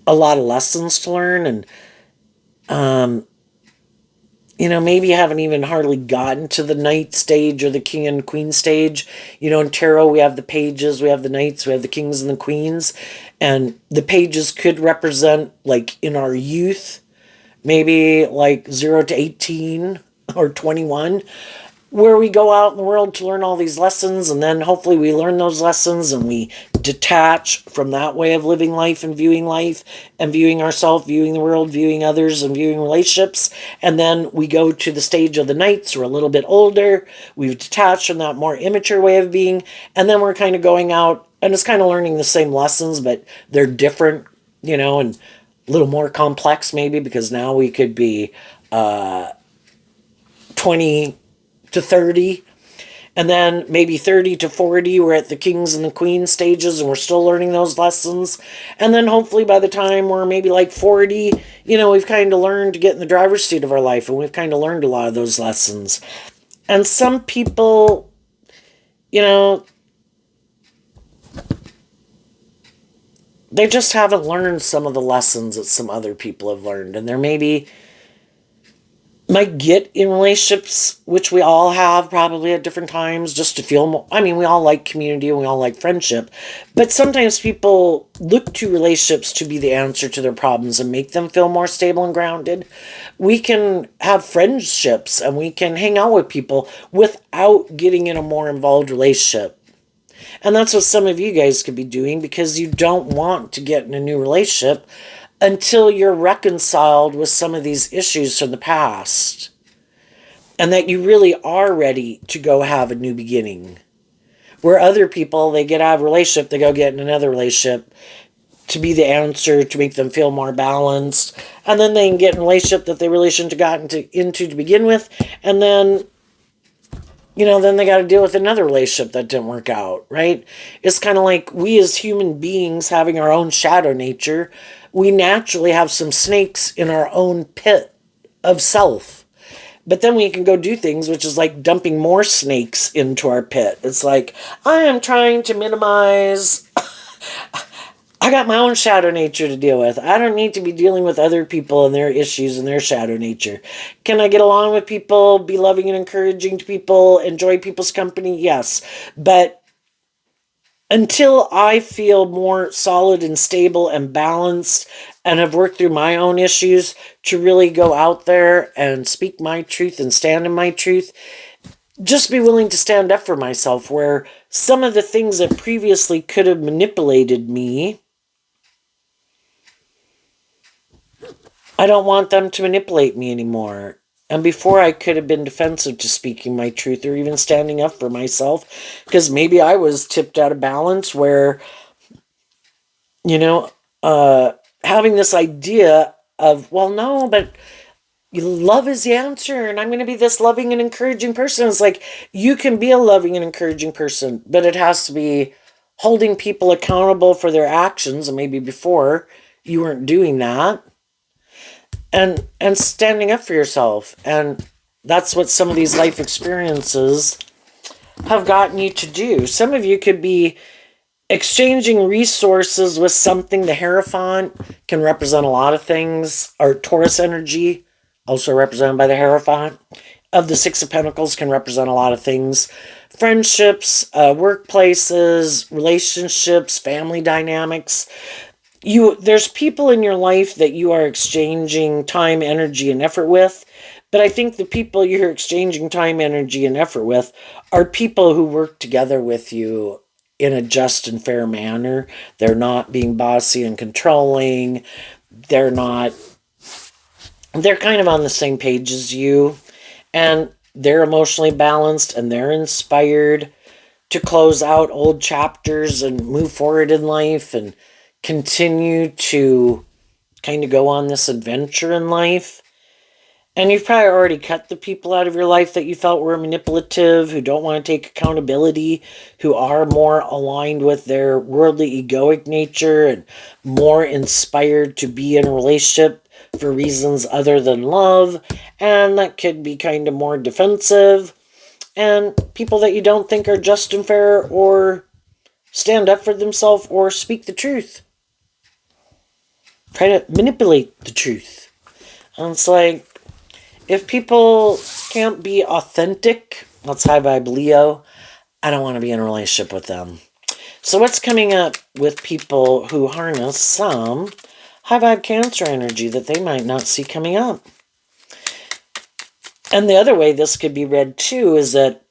a lot of lessons to learn, and maybe you haven't even hardly gotten to the knight stage or the king and queen stage. In tarot we have the pages, we have the knights, we have the kings and the queens, and the pages could represent, like, in our youth, maybe like 0 to 18 or 21, where we go out in the world to learn all these lessons, and then hopefully we learn those lessons and we detach from that way of living life and viewing ourselves, viewing the world, viewing others, and viewing relationships. And then we go to the stage of the knights. We're a little bit older. We've detached from that more immature way of being, and then we're kind of going out, and it's kind of learning the same lessons, but they're different, and a little more complex maybe, because now we could be 20 to 30, and then maybe 30 to 40 we're at the kings and the queens stages and we're still learning those lessons. And then hopefully by the time we're maybe like 40, we've kind of learned to get in the driver's seat of our life, and we've kind of learned a lot of those lessons. And some people, they just haven't learned some of the lessons that some other people have learned, and there maybe might get in relationships, which we all have probably at different times, just to feel more. We all like community and we all like friendship, but sometimes people look to relationships to be the answer to their problems and make them feel more stable and grounded. We can have friendships and we can hang out with people without getting in a more involved relationship. And that's what some of you guys could be doing, because you don't want to get in a new relationship until you're reconciled with some of these issues from the past. And that you really are ready to go have a new beginning. Where other people, they get out of a relationship, they go get in another relationship to be the answer, to make them feel more balanced. And then they can get in a relationship that they really shouldn't have gotten into to begin with. And then, then they got to deal with another relationship that didn't work out, right? It's kind of like we as human beings having our own shadow nature, we naturally have some snakes in our own pit of self. But then we can go do things, which is like dumping more snakes into our pit. It's like, I am trying to minimize. I got my own shadow nature to deal with. I don't need to be dealing with other people and their issues and their shadow nature. Can I get along with people, be loving and encouraging to people, enjoy people's company? Yes. But until I feel more solid and stable and balanced and have worked through my own issues to really go out there and speak my truth and stand in my truth, just be willing to stand up for myself, where some of the things that previously could have manipulated me, I don't want them to manipulate me anymore. And before, I could have been defensive to speaking my truth or even standing up for myself, because maybe I was tipped out of balance where, you know, having this idea of, well, no, but love is the answer, and I'm going to be this loving and encouraging person. It's like, you can be a loving and encouraging person, but it has to be holding people accountable for their actions. And maybe before you weren't doing that, and standing up for yourself. And that's what some of these life experiences have gotten you to do. Some of you could be exchanging resources with something. The Hierophant can represent a lot of things, or Taurus energy, also represented by the Hierophant. Of the Six of Pentacles, can represent a lot of things. Friendships, workplaces, relationships, family dynamics. There's people in your life that you are exchanging time, energy, and effort with. But I think the people you're exchanging time, energy, and effort with are people who work together with you in a just and fair manner. They're not being bossy and controlling. They're not, they're kind of on the same page as you. And they're emotionally balanced and they're inspired to close out old chapters and move forward in life and continue to kind of go on this adventure in life. And you've probably already cut the people out of your life that you felt were manipulative, who don't want to take accountability, who are more aligned with their worldly egoic nature and more inspired to be in a relationship for reasons other than love. And that could be kind of more defensive. And people that you don't think are just and fair or stand up for themselves or speak the truth. Try to manipulate the truth. And it's like, if people can't be authentic, that's high vibe Leo, I don't want to be in a relationship with them. So what's coming up with people who harness some high vibe Cancer energy that they might not see coming up? And the other way this could be read too is that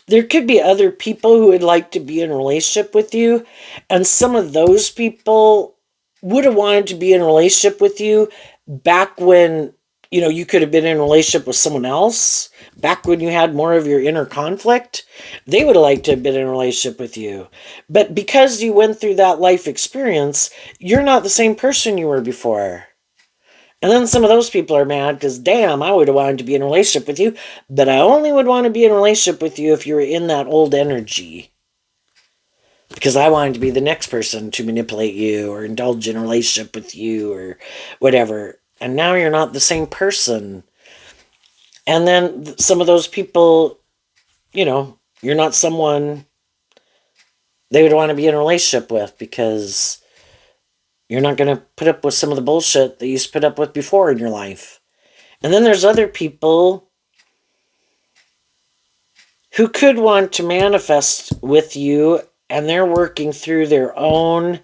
there could be other people who would like to be in a relationship with you, and some of those people would have wanted to be in a relationship with you back when, you could have been in a relationship with someone else, back when you had more of your inner conflict. They would have liked to have been in a relationship with you. But because you went through that life experience, you're not the same person you were before. And then some of those people are mad because, damn, I would have wanted to be in a relationship with you, but I only would want to be in a relationship with you if you were in that old energy. Because I wanted to be the next person to manipulate you or indulge in a relationship with you or whatever. And now you're not the same person. And then some of those people, you're not someone they would want to be in a relationship with, because you're not going to put up with some of the bullshit that you used to put up with before in your life. And then there's other people who could want to manifest with you, and they're working through their own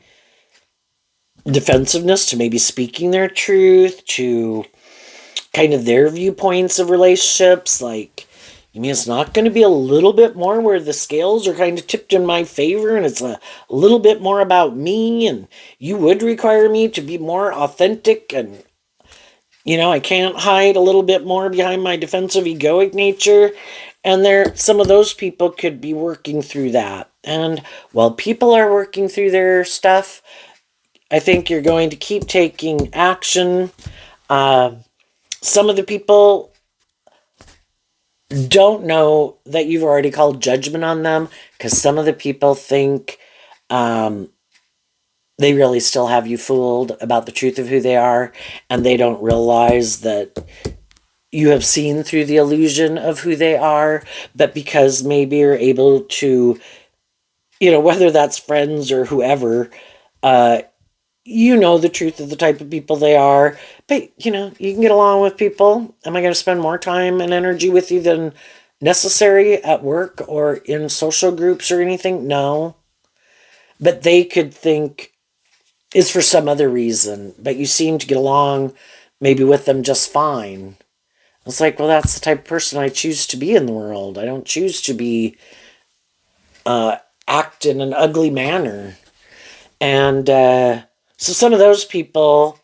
defensiveness to maybe speaking their truth, to kind of their viewpoints of relationships. Like, You mean it's not going to be a little bit more where the scales are kind of tipped in my favor and it's a little bit more about me and you would require me to be more authentic and, I can't hide a little bit more behind my defensive egoic nature? And some of those people could be working through that. And while people are working through their stuff, I think you're going to keep taking action. Some of the people don't know that you've already called judgment on them because some of the people think they really still have you fooled about the truth of who they are, and they don't realize that you have seen through the illusion of who they are, but because maybe you're able to, whether that's friends or whoever, the truth of the type of people they are, but you can get along with people. Am I going to spend more time and energy with you than necessary at work or in social groups or anything? No. But they could think it's for some other reason, but you seem to get along maybe with them just fine. It's like, well, that's the type of person I choose to be in the world. I don't choose to be act in an ugly manner. And so some of those people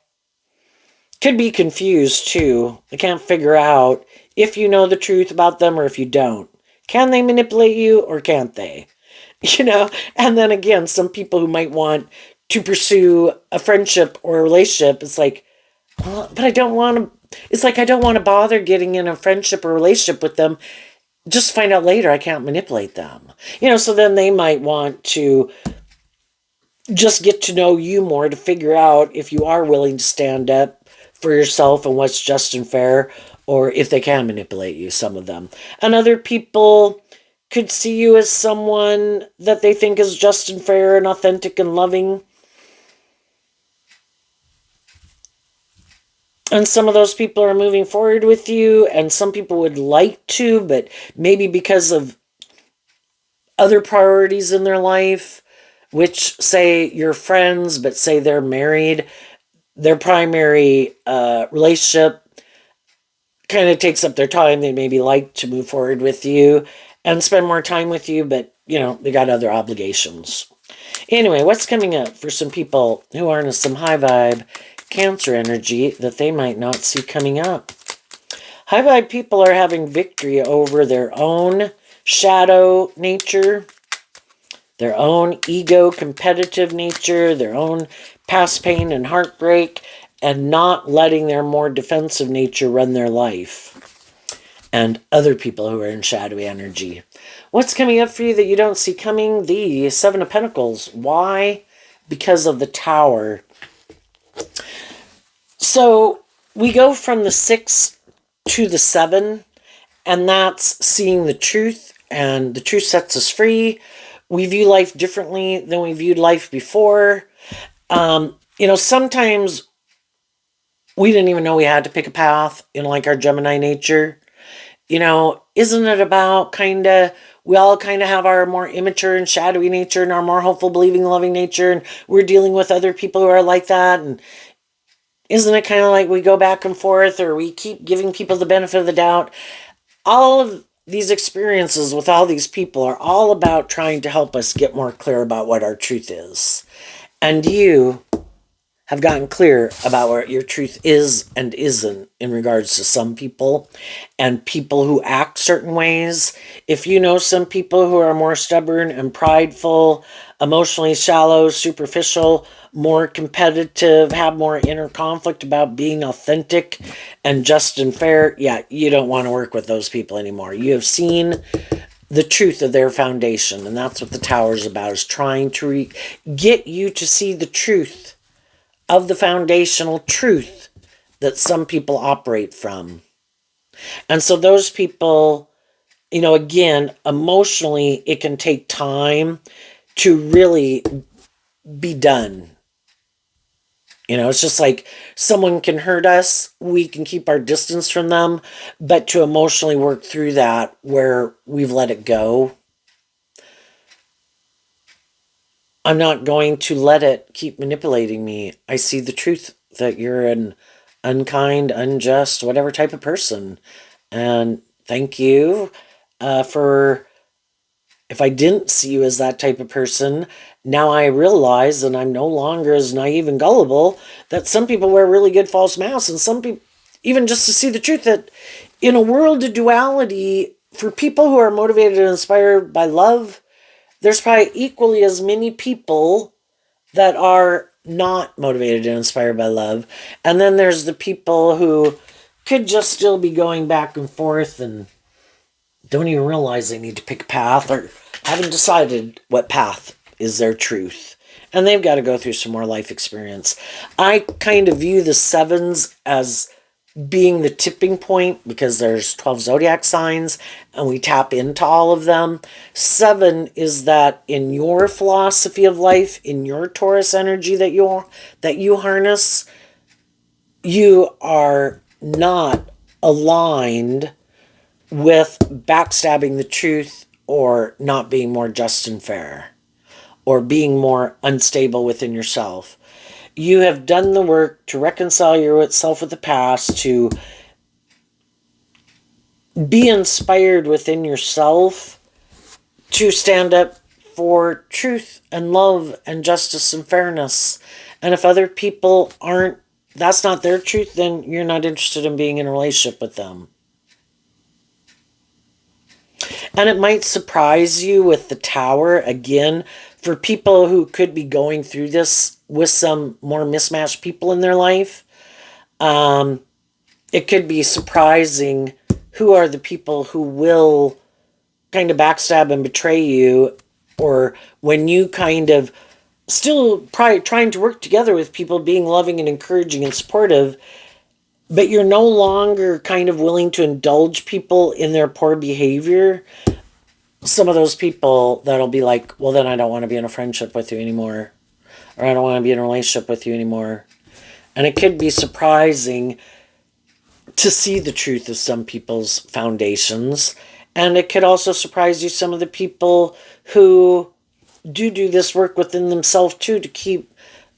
could be confused too. They can't figure out if you know the truth about them or if you don't. Can they manipulate you or can't they? And then again, some people who might want to pursue a friendship or a relationship, it's like, well, but I don't want to, it's like I don't want to bother getting in a friendship or relationship with them. Just find out later I can't manipulate them. So then they might want to just get to know you more to figure out if you are willing to stand up for yourself and what's just and fair, or if they can manipulate you, some of them. And other people could see you as someone that they think is just and fair and authentic and loving. And some of those people are moving forward with you, and some people would like to, but maybe because of other priorities in their life, which say you're friends, but say they're married, their primary relationship kind of takes up their time. They maybe like to move forward with you and spend more time with you, but they got other obligations. Anyway, what's coming up for some people who are in some high vibe Cancer energy that they might not see coming up? High vibe people are having victory over their own shadow nature, their own ego competitive nature, their own past pain and heartbreak, and not letting their more defensive nature run their life. And other people who are in shadowy energy. What's coming up for you that you don't see coming? The Seven of Pentacles. Why? Because of the Tower. So we go from the 6 to the 7, and that's seeing the truth, and the truth sets us free. We view life differently than we viewed life before. Sometimes we didn't even know we had to pick a path, like our Gemini nature. Isn't it about we all kind of have our more immature and shadowy nature and our more hopeful, believing, loving nature, and we're dealing with other people who are like that, and isn't it kind of like we go back and forth, or we keep giving people the benefit of the doubt? All of these experiences with all these people are all about trying to help us get more clear about what our truth is. And you have gotten clear about what your truth is and isn't in regards to some people and people who act certain ways. If you know some people who are more stubborn and prideful, emotionally shallow, superficial, more competitive, have more inner conflict about being authentic and just and fair, yeah, you don't want to work with those people anymore. You have seen the truth of their foundation, and that's what the Tower is about, is trying to get you to see the truth of the foundational truth that some people operate from. And so those people, again, emotionally, it can take time to really be done. It's just like someone can hurt us, we can keep our distance from them, but to emotionally work through that where we've let it go, I'm not going to let it keep manipulating me. I see the truth that you're an unkind, unjust, whatever type of person. And thank you. For if I didn't see you as that type of person, now I realize, and I'm no longer as naive and gullible, that some people wear really good false masks, and some people, even just to see the truth, that in a world of duality, for people who are motivated and inspired by love, there's probably equally as many people that are not motivated and inspired by love. And then there's the people who could just still be going back and forth and don't even realize they need to pick a path or haven't decided what path is their truth. And they've got to go through some more life experience. I kind of view the sevens as being the tipping point because there's 12 zodiac signs and we tap into all of them. Seven is that in your philosophy of life, in your Taurus energy that you harness, you are not aligned with backstabbing the truth or not being more just and fair or being more unstable within yourself. You have done the work to reconcile yourself with the past, to be inspired within yourself, to stand up for truth and love and justice and fairness. And if other people aren't, that's not their truth, then you're not interested in being in a relationship with them. And it might surprise you with the Tower, again, for people who could be going through this with some more mismatched people in their life. It could be surprising who are the people who will kind of backstab and betray you, or when you kind of still probably trying to work together with people, being loving and encouraging and supportive, but you're no longer kind of willing to indulge people in their poor behavior. Some of those people that'll be like, well, then I don't want to be in a friendship with you anymore, or I don't want to be in a relationship with you anymore. And it could be surprising to see the truth of some people's foundations. And it could also surprise you, some of the people who do this work within themselves too, to keep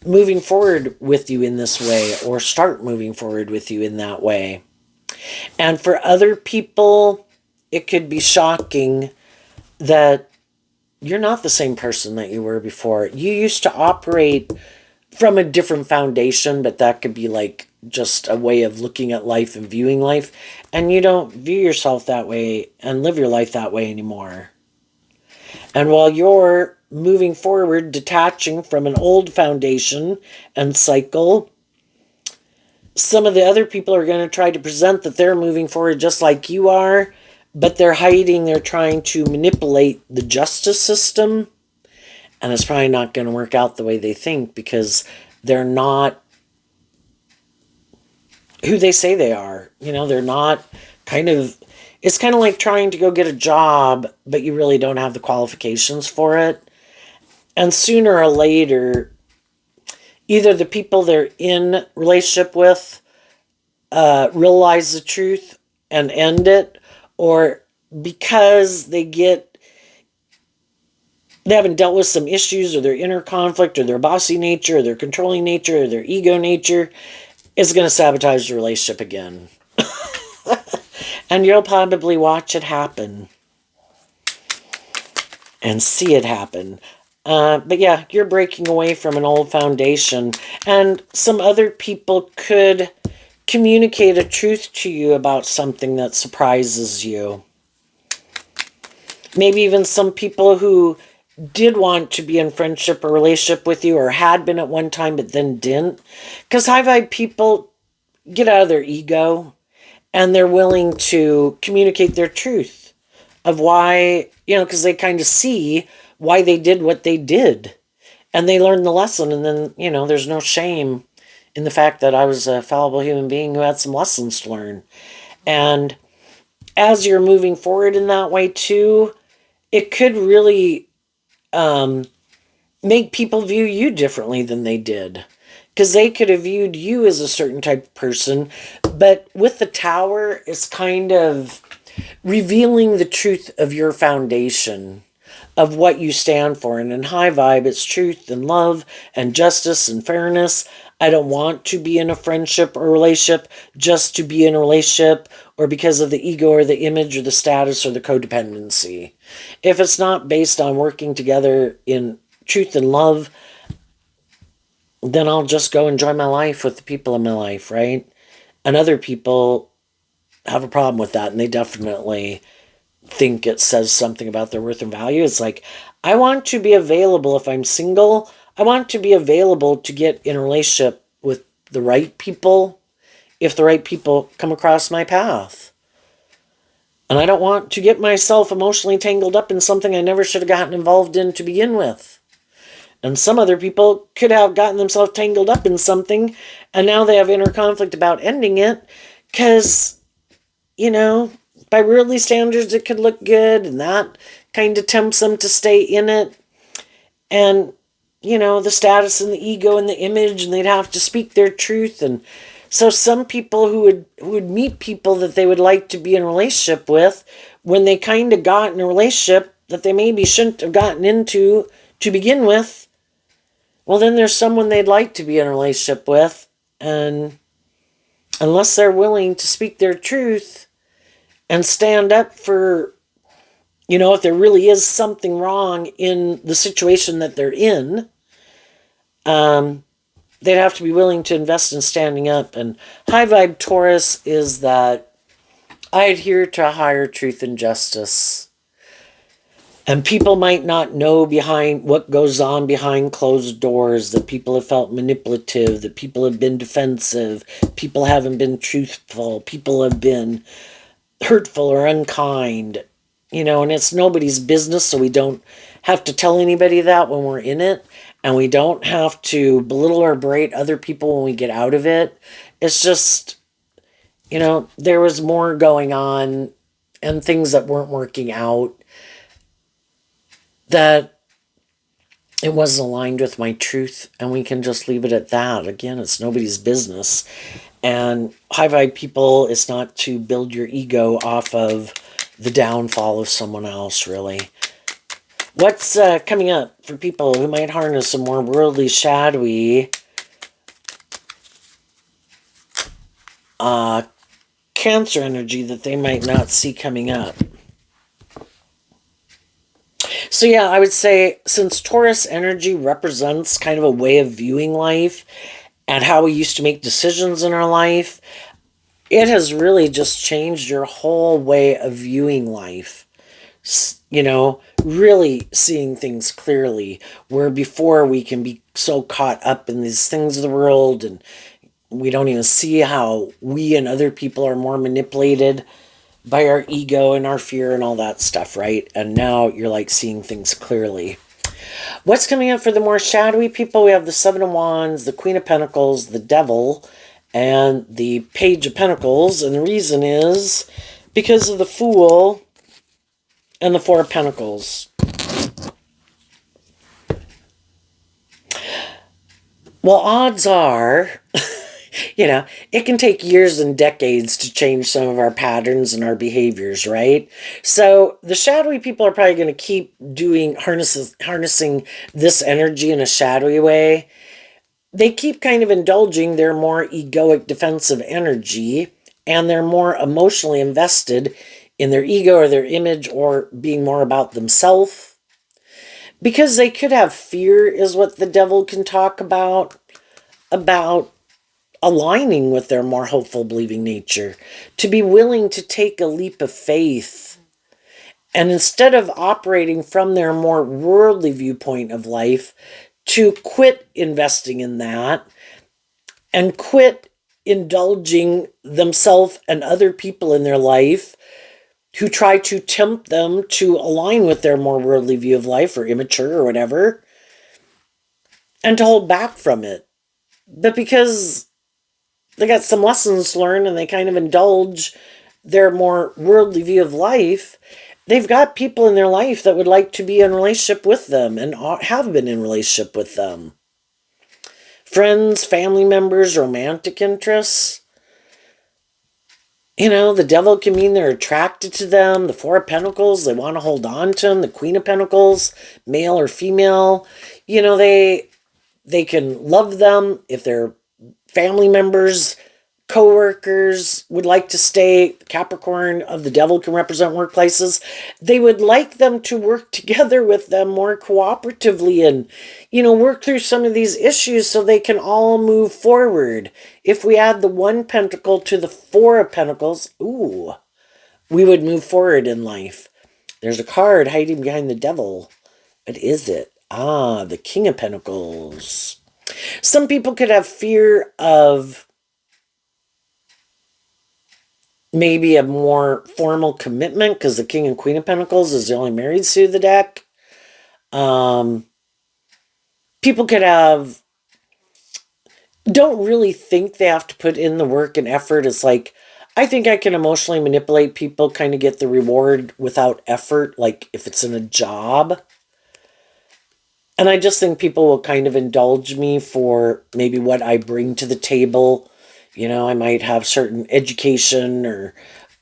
moving forward with you in this way, or start moving forward with you in that way. And for other people, it could be shocking that you're not the same person that you were before. You used to operate from a different foundation, but that could be like just a way of looking at life and viewing life. And you don't view yourself that way and live your life that way anymore. And while you're moving forward, detaching from an old foundation and cycle, some of the other people are going to try to present that they're moving forward just like you are, but they're hiding, they're trying to manipulate the justice system, and it's probably not going to work out the way they think because they're not who they say they are. You know, they're not it's kind of like trying to go get a job, but you really don't have the qualifications for it. And sooner or later, either the people they're in relationship with realize the truth and end it, or because they haven't dealt with some issues, or their inner conflict, or their bossy nature, or their controlling nature, or their ego nature, is going to sabotage the relationship again. And you'll probably watch it happen and see it happen. But yeah, you're breaking away from an old foundation, and some other people could communicate a truth to you about something that surprises you. Maybe even some people who did want to be in friendship or relationship with you, or had been at one time but then didn't. Because high vibe people get out of their ego and they're willing to communicate their truth of why, because they kind of see why they did what they did. And they learn the lesson, and then, there's no shame in the fact that I was a fallible human being who had some lessons to learn. And as you're moving forward in that way too, it could really make people view you differently than they did. Because they could have viewed you as a certain type of person. But with the Tower, it's kind of revealing the truth of your foundation, of what you stand for. And in high vibe, it's truth and love and justice and fairness. I don't want to be in a friendship or relationship just to be in a relationship or because of the ego or the image or the status or the codependency. If it's not based on working together in truth and love, then I'll just go enjoy my life with the people in my life, right? And other people have a problem with that, and they definitely think it says something about their worth and value. It's like, I want to be available if I'm single. I want to be available to get in a relationship with the right people if the right people come across my path. And I don't want to get myself emotionally tangled up in something I never should have gotten involved in to begin with. And some other people could have gotten themselves tangled up in something, and now they have inner conflict about ending it because, you know, by worldly standards, it could look good, and that kind of tempts them to stay in it. And, you know, the status and the ego and the image, and they'd have to speak their truth. And so some people who would meet people that they would like to be in a relationship with, when they kind of got in a relationship that they maybe shouldn't have gotten into to begin with, well, then there's someone they'd like to be in a relationship with, and unless they're willing to speak their truth and stand up for, you know, if there really is something wrong in the situation that they're in, they'd have to be willing to invest in standing up. And high vibe Taurus is that I adhere to higher truth and justice. And people might not know behind what goes on behind closed doors, that people have felt manipulative, that people have been defensive, people haven't been truthful, people have been hurtful or unkind, you know, and it's nobody's business, so we don't have to tell anybody that when we're in it, and we don't have to belittle or berate other people when we get out of it. It's just, you know, there was more going on and things that weren't working out, that it wasn't aligned with my truth, and we can just leave it at that. Again, it's nobody's business. And high vibe people, it's not to build your ego off of the downfall of someone else, really. What's coming up for people who might harness a more worldly, shadowy Cancer energy that they might not see coming up? So yeah, I would say, since Taurus energy represents kind of a way of viewing life and how we used to make decisions in our life, it has really just changed your whole way of viewing life. You know, really seeing things clearly, where before we can be so caught up in these things of the world, and we don't even see how we and other people are more manipulated by our ego and our fear and all that stuff, right? And now you're like seeing things clearly. What's coming up for the more shadowy people? We have the Seven of Wands, the Queen of Pentacles, the Devil, and the Page of Pentacles. And the reason is because of the Fool and the Four of Pentacles. Well, odds are, you know, it can take years and decades to change some of our patterns and our behaviors, right? So the shadowy people are probably going to keep harnessing this energy in a shadowy way. They keep kind of indulging their more egoic defensive energy, and they're more emotionally invested in their ego or their image, or being more about themselves. Because they could have fear, is what the Devil can talk about aligning with their more hopeful, believing nature, to be willing to take a leap of faith. And instead of operating from their more worldly viewpoint of life, to quit investing in that and quit indulging themselves and other people in their life who try to tempt them to align with their more worldly view of life, or immature or whatever, and to hold back from it. But because they got some lessons learned and they kind of indulge their more worldly view of life, they've got people in their life that would like to be in relationship with them and have been in relationship with them. Friends, family members, romantic interests. The devil can mean they're attracted to them. The Four of Pentacles, they want to hold on to them. The Queen of Pentacles, male or female, they can love them if they're family members, co-workers would like to stay. Capricorn of the devil can represent workplaces. They would like them to work together with them more cooperatively and, work through some of these issues so they can all move forward. If we add the One Pentacle to the Four of Pentacles, ooh, we would move forward in life. There's a card hiding behind the devil. What is it? Ah, the King of Pentacles. Some people could have fear of maybe a more formal commitment because the King and Queen of Pentacles is the only married suit of the deck. People could don't really think they have to put in the work and effort. It's like, I think I can emotionally manipulate people, kind of get the reward without effort, like if it's in a job. And I just think people will kind of indulge me for maybe what I bring to the table. I might have certain education or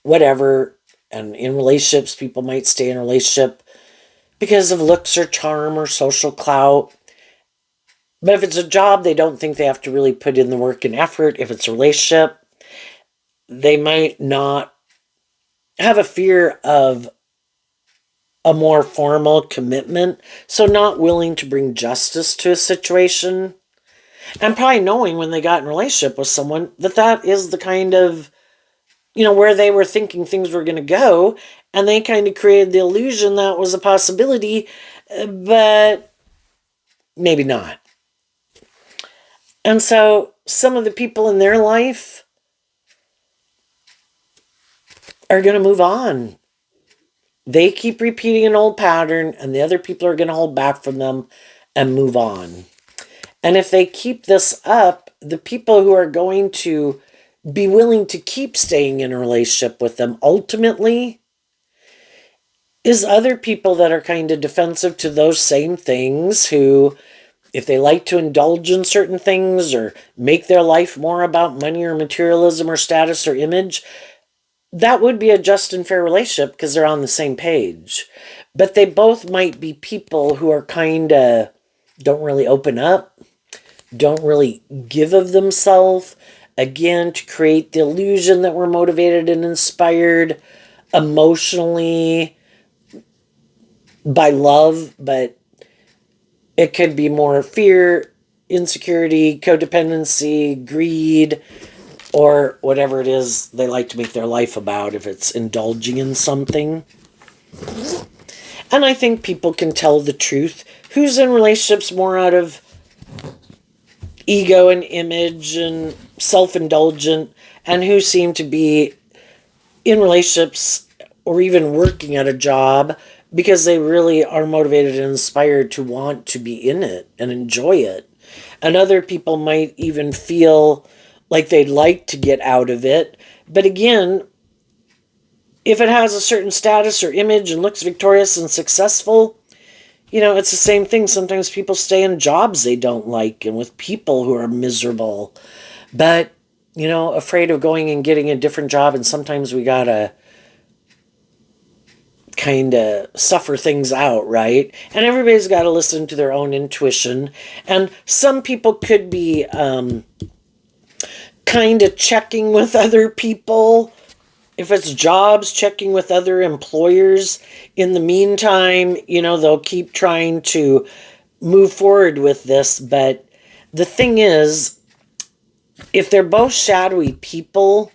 whatever. And in relationships, people might stay in a relationship because of looks or charm or social clout. But if it's a job, they don't think they have to really put in the work and effort. If it's a relationship, they might not have a fear of a more formal commitment. So not willing to bring justice to a situation. And probably knowing when they got in a relationship with someone that is the kind of, where they were thinking things were going to go. And they kind of created the illusion that was a possibility, but maybe not. And so some of the people in their life are going to move on. They keep repeating an old pattern, and the other people are going to hold back from them and move on. And if they keep this up, the people who are going to be willing to keep staying in a relationship with them ultimately is other people that are kind of defensive to those same things, who, if they like to indulge in certain things or make their life more about money or materialism or status or image, that would be a just and fair relationship because they're on the same page. But they both might be people who are kind of don't really open up, don't really give of themselves, again, to create the illusion that we're motivated and inspired emotionally by love, but it could be more fear, insecurity, codependency, greed, or whatever it is they like to make their life about if it's indulging in something. And I think people can tell the truth. Who's in relationships more out of ego and image and self-indulgent, and who seem to be in relationships or even working at a job because they really are motivated and inspired to want to be in it and enjoy it. And other people might even feel like they'd like to get out of it. But again, if it has a certain status or image and looks victorious and successful, it's the same thing. Sometimes people stay in jobs they don't like and with people who are miserable, but, afraid of going and getting a different job. And sometimes we gotta kind of suffer things out, right? And everybody's got to listen to their own intuition. And some people could be kind of checking with other people. If it's jobs, checking with other employers. In the meantime, they'll keep trying to move forward with this. But the thing is, if they're both shadowy people,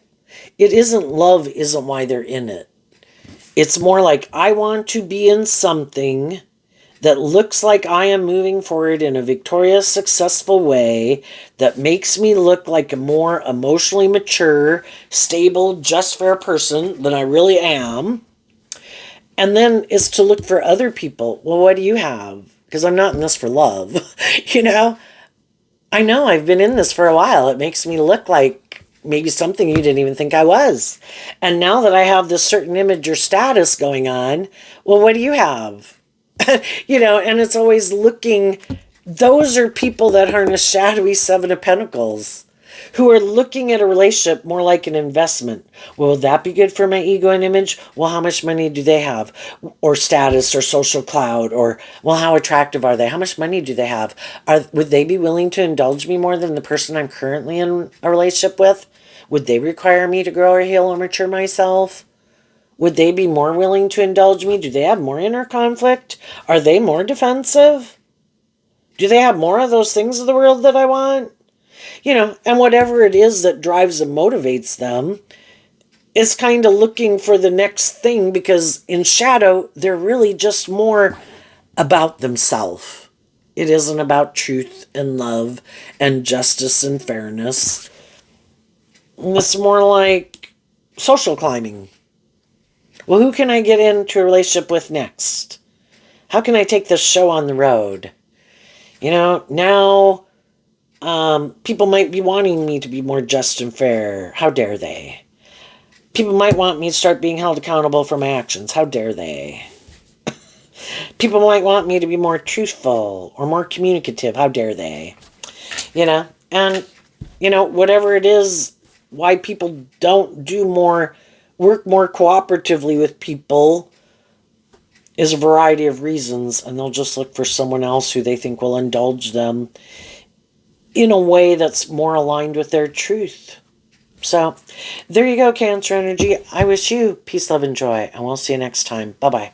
love isn't why they're in it. It's more like, I want to be in something that looks like I am moving forward in a victorious, successful way that makes me look like a more emotionally mature, stable, just fair person than I really am. And then is to look for other people. Well, what do you have? Because I'm not in this for love. I know I've been in this for a while. It makes me look like maybe something you didn't even think I was. And now that I have this certain image or status going on, well, what do you have? And it's always looking, those are people that harness shadowy Seven of Pentacles. who are looking at a relationship more like an investment. Well, will that be good for my ego and image? Well, how much money do they have? Or status or social clout? Or, well, how attractive are they? How much money do they have? Would they be willing to indulge me more than the person I'm currently in a relationship with? Would they require me to grow or heal or mature myself? Would they be more willing to indulge me? Do they have more inner conflict? Are they more defensive? Do they have more of those things of the world that I want? And whatever it is that drives and motivates them is kind of looking for the next thing, because in shadow, they're really just more about themselves. It isn't about truth and love and justice and fairness. It's more like social climbing. Well, who can I get into a relationship with next? How can I take this show on the road? Now people might be wanting me to be more just and fair. How dare they? People might want me to start being held accountable for my actions. How dare they? People might want me to be more truthful or more communicative. How dare they? And, whatever it is, why people don't work more cooperatively with people is a variety of reasons, and they'll just look for someone else who they think will indulge them in a way that's more aligned with their truth. So, there you go, Cancer energy. I wish you peace, love, and joy, and we'll see you next time. Bye-bye.